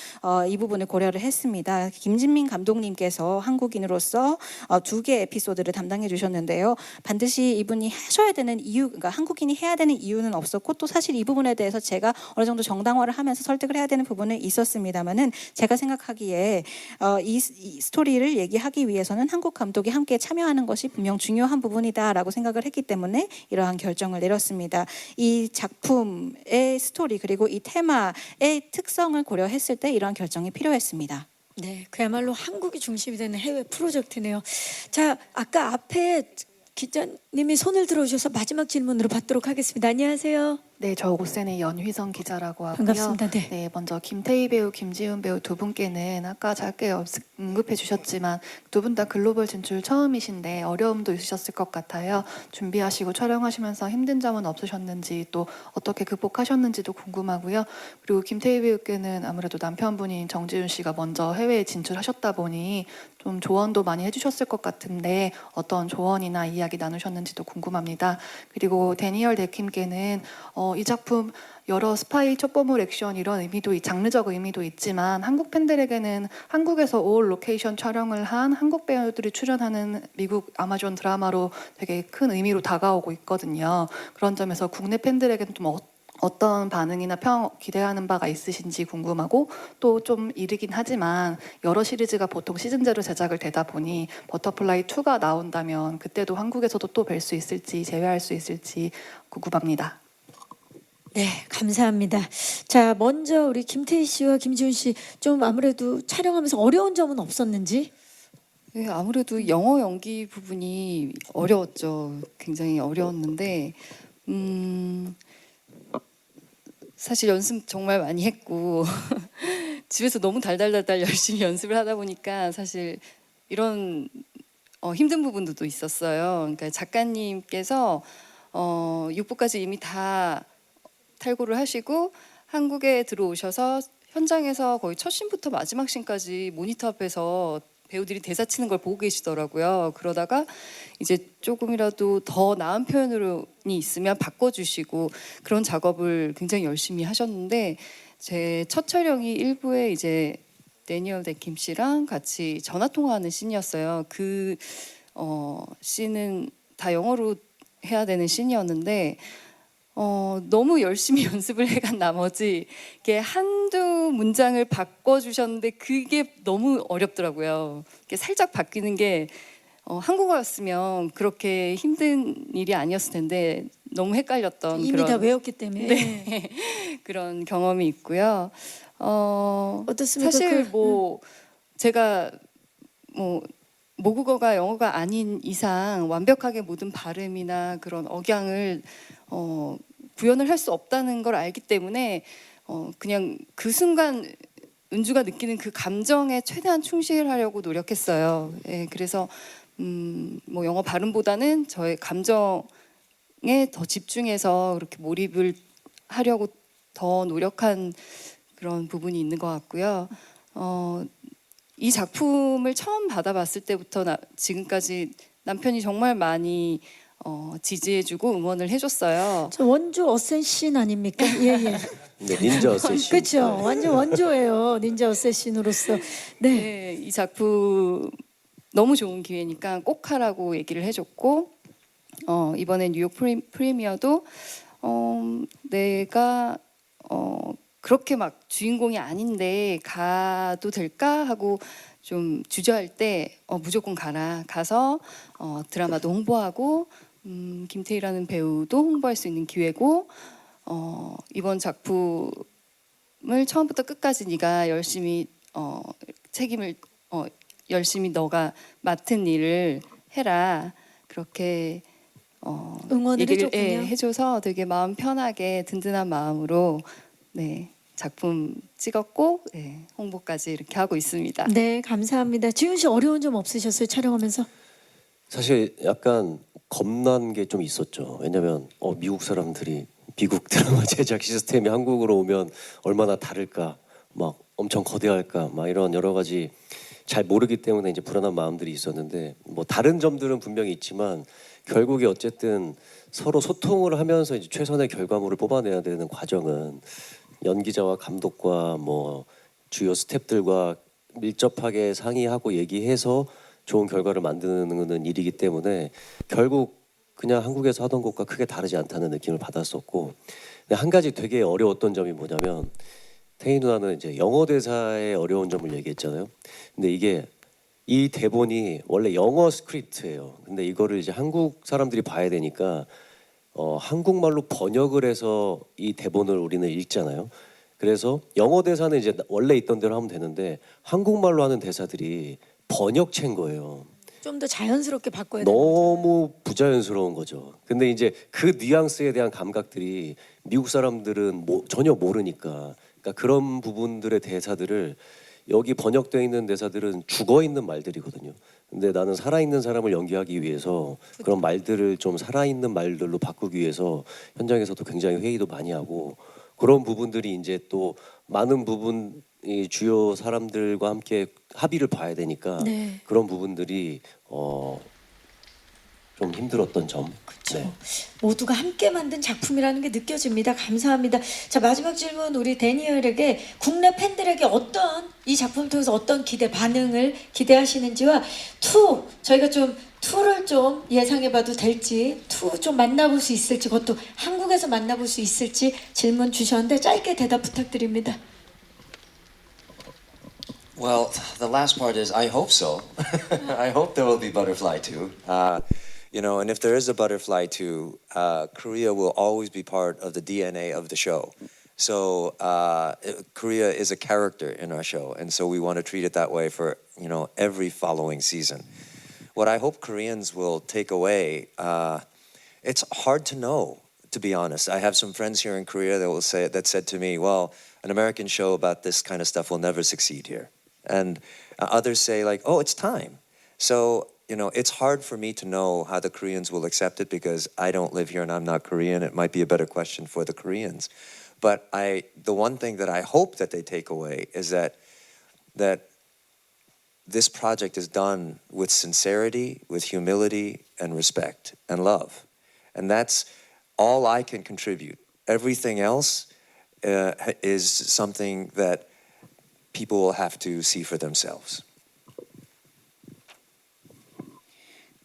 이 부분을 고려를 했습니다. 김진민 감독님께서 한국인으로서 2개 에피소드를 담당해 주셨는데요. 반드시 이분이 하셔야 되는 이유, 그러니까 한국인이 해야 되는 이유는 없었고 또 사실 이 부분에 대해서 제가 어느 정도 정당화를 하면서 설득을 해야 되는 부분은 있었습니다만은 제가 생각하기에 이 스토리를 얘기하기 위해서는 한국 감독이 함께 참여하는 것이 분명 중요한 부분이다 라고 생각을 했기 때문에 이러한 결정을 내렸습니다. 이 작품의 스토리 그리고 이 테마의 특성을 고려했을 때 이러한 결정이 필요했습니다. 네, 그야말로 한국이 중심이 되는 해외 프로젝트네요. 자, 아까 앞에 기자님이 손을 들어주셔서 마지막 질문으로 받도록 하겠습니다. 안녕하세요. 네, 저 오센의 연휘성 기자라고 하고요. 반갑습니다. 네. 네, 먼저 김태희 배우, 김지훈 배우 두 분께는 아까 짧게 언급해 주셨지만 두 분 다 글로벌 진출 처음이신데 어려움도 있으셨을 것 같아요. 준비하시고 촬영하시면서 힘든 점은 없으셨는지 또 어떻게 극복하셨는지도 궁금하고요. 그리고 김태희 배우께는 아무래도 남편분인 정지훈 씨가 먼저 해외에 진출하셨다 보니 좀 조언도 많이 해주셨을 것 같은데 어떤 조언이나 이야기 나누셨는지도 궁금합니다. 그리고 데니얼 데킴께는 이 작품 여러 스파이 첩보물 액션 이런 의미도 장르적 의미도 있지만 한국 팬들에게는 한국에서 올 로케이션 촬영을 한 한국 배우들이 출연하는 미국 아마존 드라마로 되게 큰 의미로 다가오고 있거든요. 그런 점에서 국내 팬들에게는 좀 어떤 반응이나 평 기대하는 바가 있으신지 궁금하고 또 좀 이르긴 하지만 여러 시리즈가 보통 시즌제로 제작을 되다 보니 버터플라이 2가 나온다면 그때도 한국에서도 또 뵐 수 있을지 재회할 수 있을지 궁금합니다. 네, 감사합니다. 자, 먼저 우리 김태희 씨와 김지훈 씨 좀 아무래도 촬영하면서 어려운 점은 없었는지? 네, 아무래도 영어 연기 부분이 어려웠죠. 굉장히 어려웠는데 사실 연습 정말 많이 했고 집에서 너무 달달달달 열심히 연습을 하다 보니까 사실 이런 힘든 부분도 있었어요. 그러니까 작가님께서 6부까지 이미 다 탈고를 하시고 한국에 들어오셔서 현장에서 거의 첫 씬부터 마지막 씬까지 모니터 앞에서 배우들이 대사 치는 걸 보고 계시더라고요. 그러다가 이제 조금이라도 더 나은 표현이 있으면 바꿔주시고 그런 작업을 굉장히 열심히 하셨는데 제 첫 촬영이 일부에 이제 데니얼 데킴 씨랑 같이 전화 통화하는 씬이었어요. 그 씬은 다 영어로 해야 되는 씬이었는데 너무 열심히 연습을 해간 나머지 이게 한두 문장을 바꿔주셨는데 그게 너무 어렵더라고요. 이게 살짝 바뀌는 게 한국어였으면 그렇게 힘든 일이 아니었을 텐데 너무 헷갈렸던 이미 그런 다 외웠기 때문에. 네, 그런 경험이 있고요. 어떻습니까? 사실 뭐 제가 뭐 모국어가 영어가 아닌 이상 완벽하게 모든 발음이나 그런 억양을 구현을 할 수 없다는 걸 알기 때문에 그냥 그 순간 은주가 느끼는 그 감정에 최대한 충실하려고 노력했어요. 예, 그래서 뭐 영어 발음보다는 저의 감정에 더 집중해서 그렇게 몰입을 하려고 더 노력한 그런 부분이 있는 것 같고요. 이 작품을 처음 받아봤을 때부터 지금까지 남편이 정말 많이 지지해주고 응원을 해줬어요. 저 원조 어쌔신 아닙니까? 예예. 네, 닌자 어쌔신. 그렇죠. 완전 원조예요. 닌자 어쌔신으로서. 네. 네, 이 작품 너무 좋은 기회니까 꼭 하라고 얘기를 해줬고 이번에 뉴욕 프리미어도 내가 그렇게 막 주인공이 아닌데 가도 될까 하고 좀 주저할 때 무조건 가서 드라마도 홍보하고 김태희라는 배우도 홍보할 수 있는 기회고 이번 작품을 처음부터 끝까지 네가 열심히 책임을 열심히 너가 맡은 일을 해라 그렇게 응원을 얘기를 해줬군요. 해줘서 되게 마음 편하게 든든한 마음으로 네, 작품 찍었고 홍보까지 이렇게 하고 있습니다. 네, 감사합니다. 지훈 씨 어려운 점 없으셨어요? 촬영하면서? 사실 약간 겁난 게 좀 있었죠. 왜냐면 미국 사람들이 미국 드라마 제작 시스템이 한국으로 오면 얼마나 다를까, 막 엄청 거대할까, 막 이런 여러 가지 잘 모르기 때문에 이제 불안한 마음들이 있었는데 뭐 다른 점들은 분명히 있지만 결국에 어쨌든 서로 소통을 하면서 이제 최선의 결과물을 뽑아내야 되는 과정은 연기자와 감독과 뭐 주요 스태프들과 밀접하게 상의하고 얘기해서 좋은 결과를 만드는 일이기 때문에 결국 그냥 한국에서 하던 것과 크게 다르지 않다는 느낌을 받았었고, 근데 한 가지 되게 어려웠던 점이 뭐냐면 태희 누나는 이제 영어 대사의 어려운 점을 얘기했잖아요. 근데 이게 이 대본이 원래 영어 스크립트예요. 근데 이거를 이제 한국 사람들이 봐야 되니까 한국말로 번역을 해서 이 대본을 우리는 읽잖아요. 그래서 영어 대사는 이제 원래 있던 대로 하면 되는데 한국말로 하는 대사들이 번역체인 거예요. 좀 더 자연스럽게 바꿔야 되는 너무 부자연스러운 거죠. 근데 이제 그 뉘앙스에 대한 감각들이 미국 사람들은 전혀 모르니까, 그러니까 그런 부분들의 대사들을 여기 번역되어 있는 대사들은 죽어 있는 말들이거든요. 근데 나는 살아있는 사람을 연기하기 위해서 그런 말들을 좀 살아있는 말들로 바꾸기 위해서 현장에서도 굉장히 회의도 많이 하고, 그런 부분들이 이제 또 많은 부분 이 주요 사람들과 함께 합의를 봐야 되니까 네. 그런 부분들이 좀 힘들었던 점. 그렇죠. 네. 모두가 함께 만든 작품이라는 게 느껴집니다. 감사합니다. 자, 마지막 질문 우리 데니얼에게 국내 팬들에게 어떤 이 작품을 통해서 어떤 반응을 기대하시는지와 저희가 좀 2를 좀 예상해봐도 될지, 2 좀 만나볼 수 있을지, 그것도 한국에서 만나볼 수 있을지 질문 주셨는데 짧게 대답 부탁드립니다. Well, the last part is I hope so. I hope there will be Butterfly 2. And if there is a Butterfly 2, Korea will always be part of the DNA of the show. So Korea is a character in our show, and so we want to treat it that way for every following season. What I hope Koreans will take away, it's hard to know, to be honest. I have some friends here in Korea that said to me, "Well, an American show about this kind of stuff will never succeed here." And others say oh, it's time. So, it's hard for me to know how the Koreans will accept it because I don't live here and I'm not Korean. It might be a better question for the Koreans. But the one thing that I hope that they take away is that this project is done with sincerity, with humility and respect and love. And that's all I can contribute. Everything else is something that people will have to see for themselves.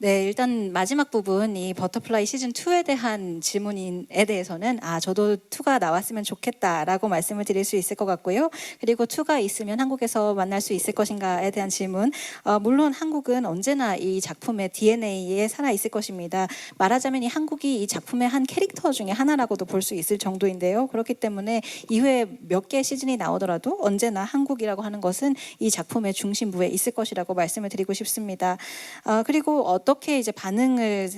네, 일단 마지막 부분 이 버터플라이 시즌 2에 대한 질문에 대해서는 저도 2가 나왔으면 좋겠다라고 말씀을 드릴 수 있을 것 같고요. 그리고 2가 있으면 한국에서 만날 수 있을 것인가에 대한 질문. 물론 한국은 언제나 이 작품의 DNA에 살아 있을 것입니다. 말하자면 이 한국이 이 작품의 한 캐릭터 중에 하나라고도 볼 수 있을 정도인데요. 그렇기 때문에 이후에 몇 개 시즌이 나오더라도 언제나 한국이라고 하는 것은 이 작품의 중심부에 있을 것이라고 말씀을 드리고 싶습니다. 그리고 어떻게 이제 반응을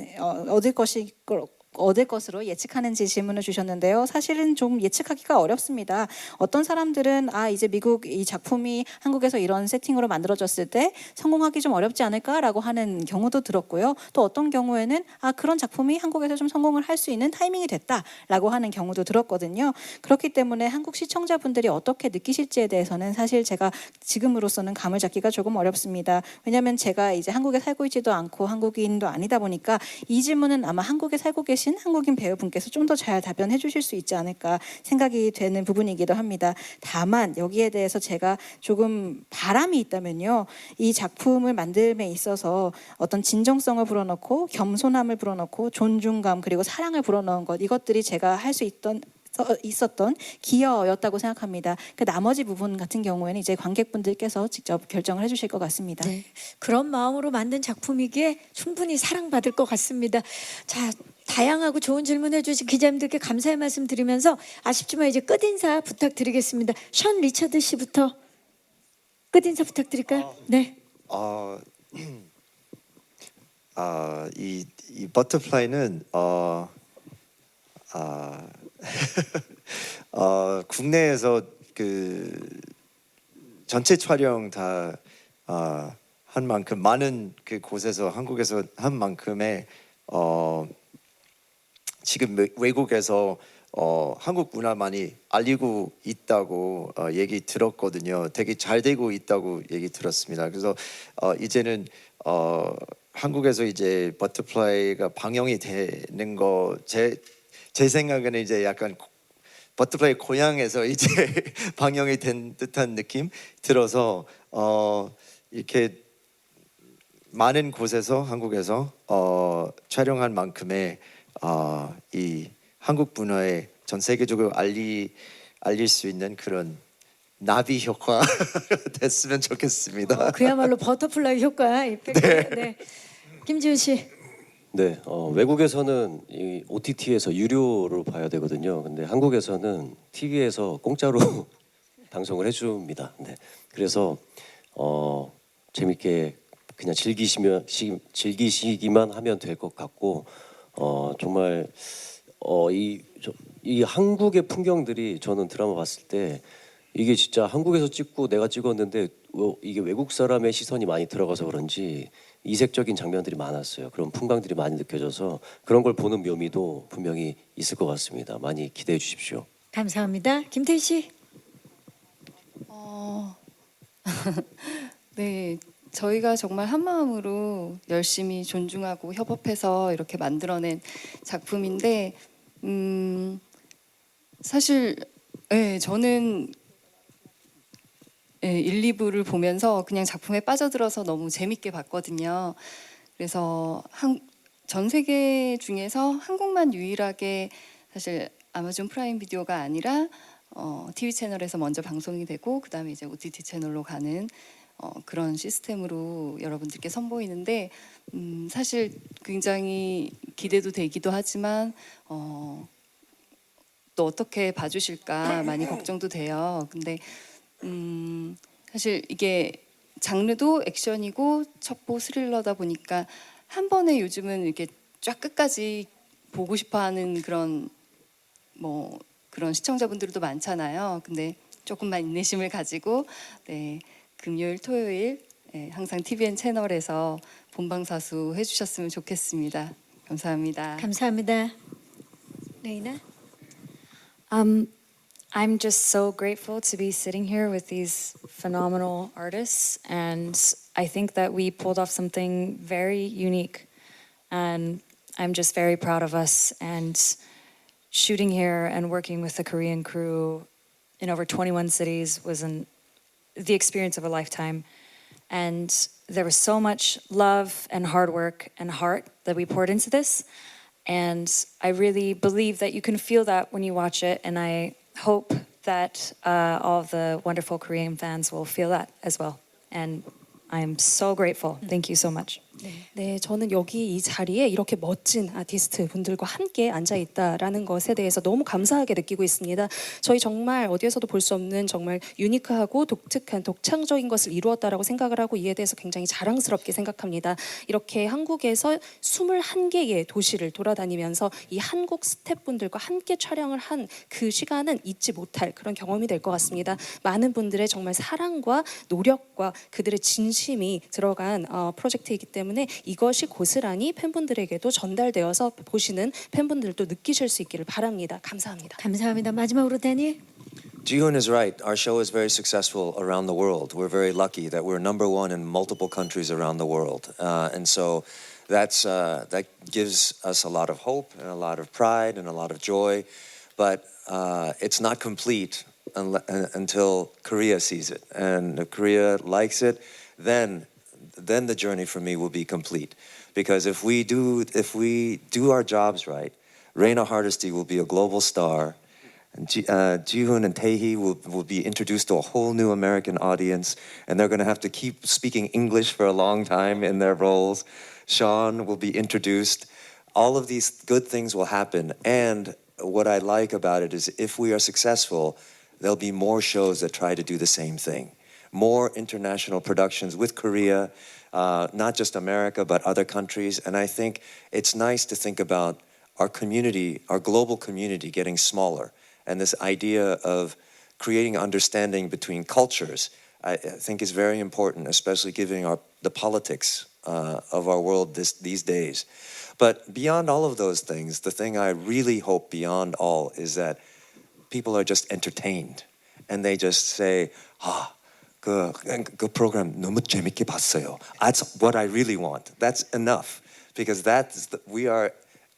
얻을 것으로 예측하는지 질문을 주셨는데요. 사실은 좀 예측하기가 어렵습니다. 어떤 사람들은 이제 미국 이 작품이 한국에서 이런 세팅으로 만들어졌을 때 성공하기 좀 어렵지 않을까라고 하는 경우도 들었고요. 또 어떤 경우에는 그런 작품이 한국에서 좀 성공을 할 수 있는 타이밍이 됐다라고 하는 경우도 들었거든요. 그렇기 때문에 한국 시청자분들이 어떻게 느끼실지에 대해서는 사실 제가 지금으로서는 감을 잡기가 조금 어렵습니다. 왜냐하면 제가 이제 한국에 살고 있지도 않고 한국인도 아니다 보니까 이 질문은 아마 한국에 살고 계신 한국인 배우분께서 좀 더 잘 답변해 주실 수 있지 않을까 생각이 되는 부분이기도 합니다. 다만 여기에 대해서 제가 조금 바람이 있다면요. 이 작품을 만듦에 있어서 어떤 진정성을 불어넣고 겸손함을 불어넣고 존중감 그리고 사랑을 불어넣은 것 이것들이 제가 할 수 있었던 기여였다고 생각합니다. 그 나머지 부분 같은 경우에는 이제 관객분들께서 직접 결정을 해주실 것 같습니다. 네, 그런 마음으로 만든 작품이기에 충분히 사랑받을 것 같습니다. 자, 다양하고 좋은 질문해 주신 기자님들께 감사의 말씀 드리면서 아쉽지만 이제 끝인사 부탁드리겠습니다. 션 리처드 씨부터 끝인사 부탁드릴까요? 네. 이 버터플라이는 국내에서 그 전체 촬영 다 한 만큼 많은 그 곳에서 한국에서 한 만큼의 지금 외국에서 한국 문화 많이 알리고 있다고 얘기 들었거든요. 되게 잘 되고 있다고 얘기 들었습니다. 그래서 이제는 한국에서 이제 버터플라이가 방영이 되는 거 제 생각에는 이제 약간 버터플라이 고향에서 이제 방영이 된 듯한 느낌 들어서 이렇게 많은 곳에서 한국에서 촬영한 만큼의 이 한국 문화에 전 세계적으로 알릴 수 있는 그런 나비 효과 됐으면 좋겠습니다. 그야말로 버터플라이 효과 이펙트. 네. 김지훈 씨. 네, 외국에서는 이 OTT에서 유료로 봐야 되거든요. 근데 한국에서는 TV에서 공짜로 방송을 해줍니다. 네, 그래서 재밌게 그냥 즐기시기만 하면 될 것 같고 정말 이 한국의 풍경들이 저는 드라마 봤을 때 이게 진짜 한국에서 찍고 내가 찍었는데 이게 외국 사람의 시선이 많이 들어가서 그런지 이색적인 장면들이 많았어요. 그런 풍광들이 많이 느껴져서 그런 걸 보는 묘미도 분명히 있을 것 같습니다. 많이 기대해 주십시오. 감사합니다. 김태희 씨. 네, 저희가 정말 한 마음으로 열심히 존중하고 협업해서 이렇게 만들어낸 작품인데 사실 저는 1, 2부를 보면서 그냥 작품에 빠져들어서 너무 재밌게 봤거든요. 그래서 전 세계 중에서 한국만 유일하게 사실 아마존 프라임 비디오가 아니라 TV 채널에서 먼저 방송이 되고 그다음에 이제 OTT 채널로 가는 그런 시스템으로 여러분들께 선보이는데 사실 굉장히 기대도 되기도 하지만 또 어떻게 봐주실까 많이 걱정도 돼요. 근데 사실 이게 장르도 액션이고 첩보 스릴러다 보니까 한 번에 요즘은 이렇게 쫙 끝까지 보고 싶어하는 그런 그런 시청자분들도 많잖아요. 근데 조금만 인내심을 가지고 금요일, 토요일 항상 TVN 채널에서 본방사수 해주셨으면 좋겠습니다. 감사합니다. 감사합니다. 레이나. I'm just so grateful to be sitting here with these phenomenal artists, and I think that we pulled off something very unique, and I'm just very proud of us. And shooting here and working with the Korean crew in over 21 cities was the experience of a lifetime. and there was so much love and hard work and heart that we poured into this. And I really believe that you can feel that when you watch it, and I hope that all of the wonderful Korean fans will feel that as well. And I'm so grateful. Thank you so much. 네, 저는 여기 이 자리에 이렇게 멋진 아티스트 분들과 함께 앉아 있다라는 것에 대해서 너무 감사하게 느끼고 있습니다. 저희 정말 어디에서도 볼 수 없는 정말 유니크하고 독특한 독창적인 것을 이루었다라고 생각을 하고 이에 대해서 굉장히 자랑스럽게 생각합니다. 이렇게 한국에서 21개의 도시를 돌아다니면서 이 한국 스태프분들과 함께 촬영을 한 그 시간은 잊지 못할 그런 경험이 될 것 같습니다. 많은 분들의 정말 사랑과 노력과 그들의 진심이 들어간 프로젝트이기 때문에 이것이 고스란히 팬분들에게도 전달되어서 보시는 팬분들도 느끼실 수 있기를 바랍니다. 감사합니다. 감사합니다. 마지막으로 데니. Jihoon is right. Our show is very successful around the world. We're very lucky that we're #1 in multiple countries around the world, and so that gives us a lot of hope and a lot of pride and a lot of joy. But it's not complete until Korea sees it, and if Korea likes it, then the journey for me will be complete. Because if we do our jobs right, Reina Hardesty will be a global star. And Jihoon and Taehi will be introduced to a whole new American audience, and they're going to have to keep speaking English for a long time in their roles. Sean will be introduced. All of these good things will happen, and what I like about it is if we are successful, there'll be more shows that try to do the same thing. More international productions with Korea, not just America, but other countries. And I think it's nice to think about our community, our global community getting smaller. And this idea of creating understanding between cultures, I think is very important, especially given the politics of our world these days. But beyond all of those things, the thing I really hope beyond all is that people are just entertained. And they just say, 그 프로그램 너무 재밌게 봤어요. That's what I really want. That's enough. Because we are,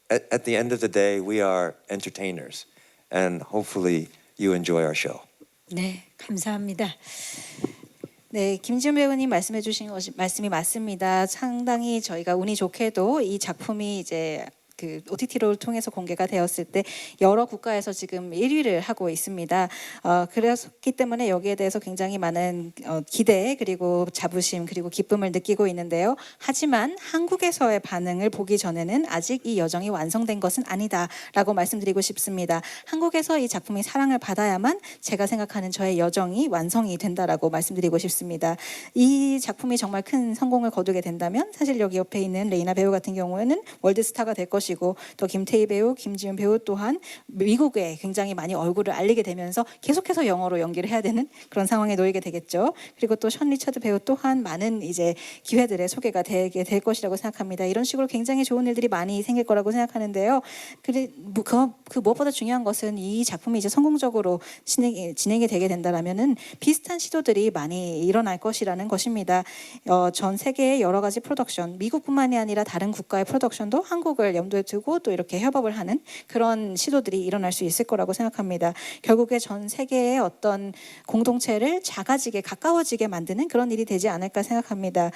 at the end of the day, we are entertainers. And hopefully you enjoy our show. 네, 감사합니다. 네, 김지훈 배우님 말씀해 주신 말씀이 맞습니다. 상당히 저희가 운이 좋게도 이 작품이 이제 그 OTT를 통해서 공개가 되었을 때 여러 국가에서 지금 1위를 하고 있습니다. 그렇기 때문에 여기에 대해서 굉장히 많은 기대 그리고 자부심 그리고 기쁨을 느끼고 있는데요. 하지만 한국에서의 반응을 보기 전에는 아직 이 여정이 완성된 것은 아니다라고 말씀드리고 싶습니다. 한국에서 이 작품이 사랑을 받아야만 제가 생각하는 저의 여정이 완성이 된다라고 말씀드리고 싶습니다. 이 작품이 정말 큰 성공을 거두게 된다면 사실 여기 옆에 있는 레이나 배우 같은 경우에는 월드스타가 될 것이고 또 김태희 배우, 김지훈 배우 또한 미국에 굉장히 많이 얼굴을 알리게 되면서 계속해서 영어로 연기를 해야 되는 그런 상황에 놓이게 되겠죠. 그리고 또 션 리처드 배우 또한 많은 이제 기회들의 소개가 되게 될 것이라고 생각합니다. 이런 식으로 굉장히 좋은 일들이 많이 생길 거라고 생각하는데요. 그 무엇보다 중요한 것은 이 작품이 이제 성공적으로 진행이 되게 된다라면은 비슷한 시도들이 많이 일어날 것이라는 것입니다. 전 세계의 여러 가지 프로덕션, 미국뿐만이 아니라 다른 국가의 프로덕션도 한국을 염두에 두고 또 이렇게 협업을 하는 그런 시도들이 일어날 수 있을 거라고 생각합니다. 결국에 전 세계의 어떤 공동체를 작아지게 가까워지게 만드는 그런 일이 되지 않을까 생각합니다.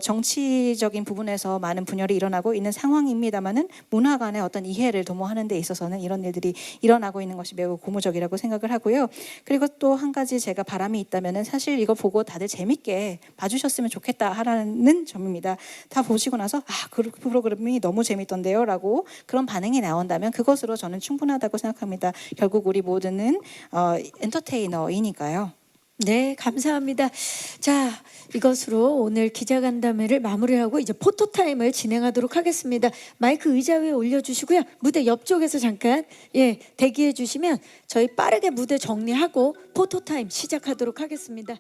정치적인 부분에서 많은 분열이 일어나고 있는 상황입니다만은 문화 간의 어떤 이해를 도모하는 데 있어서는 이런 일들이 일어나고 있는 것이 매우 고무적이라고 생각을 하고요. 그리고 또 한 가지 제가 바람이 있다면은 사실 이거 보고 다들 재밌게 봐주셨으면 좋겠다 하라는 점입니다. 다 보시고 나서 그 프로그램이 너무 재밌던데요 라고 그런 반응이 나온다면 그것으로 저는 충분하다고 생각합니다. 결국 우리 모두는 엔터테이너이니까요. 네, 감사합니다. 자, 이것으로 오늘 기자간담회를 마무리하고 이제 포토타임을 진행하도록 하겠습니다. 마이크 의자 위에 올려주시고요. 무대 옆쪽에서 잠깐 대기해 주시면 저희 빠르게 무대 정리하고 포토타임 시작하도록 하겠습니다.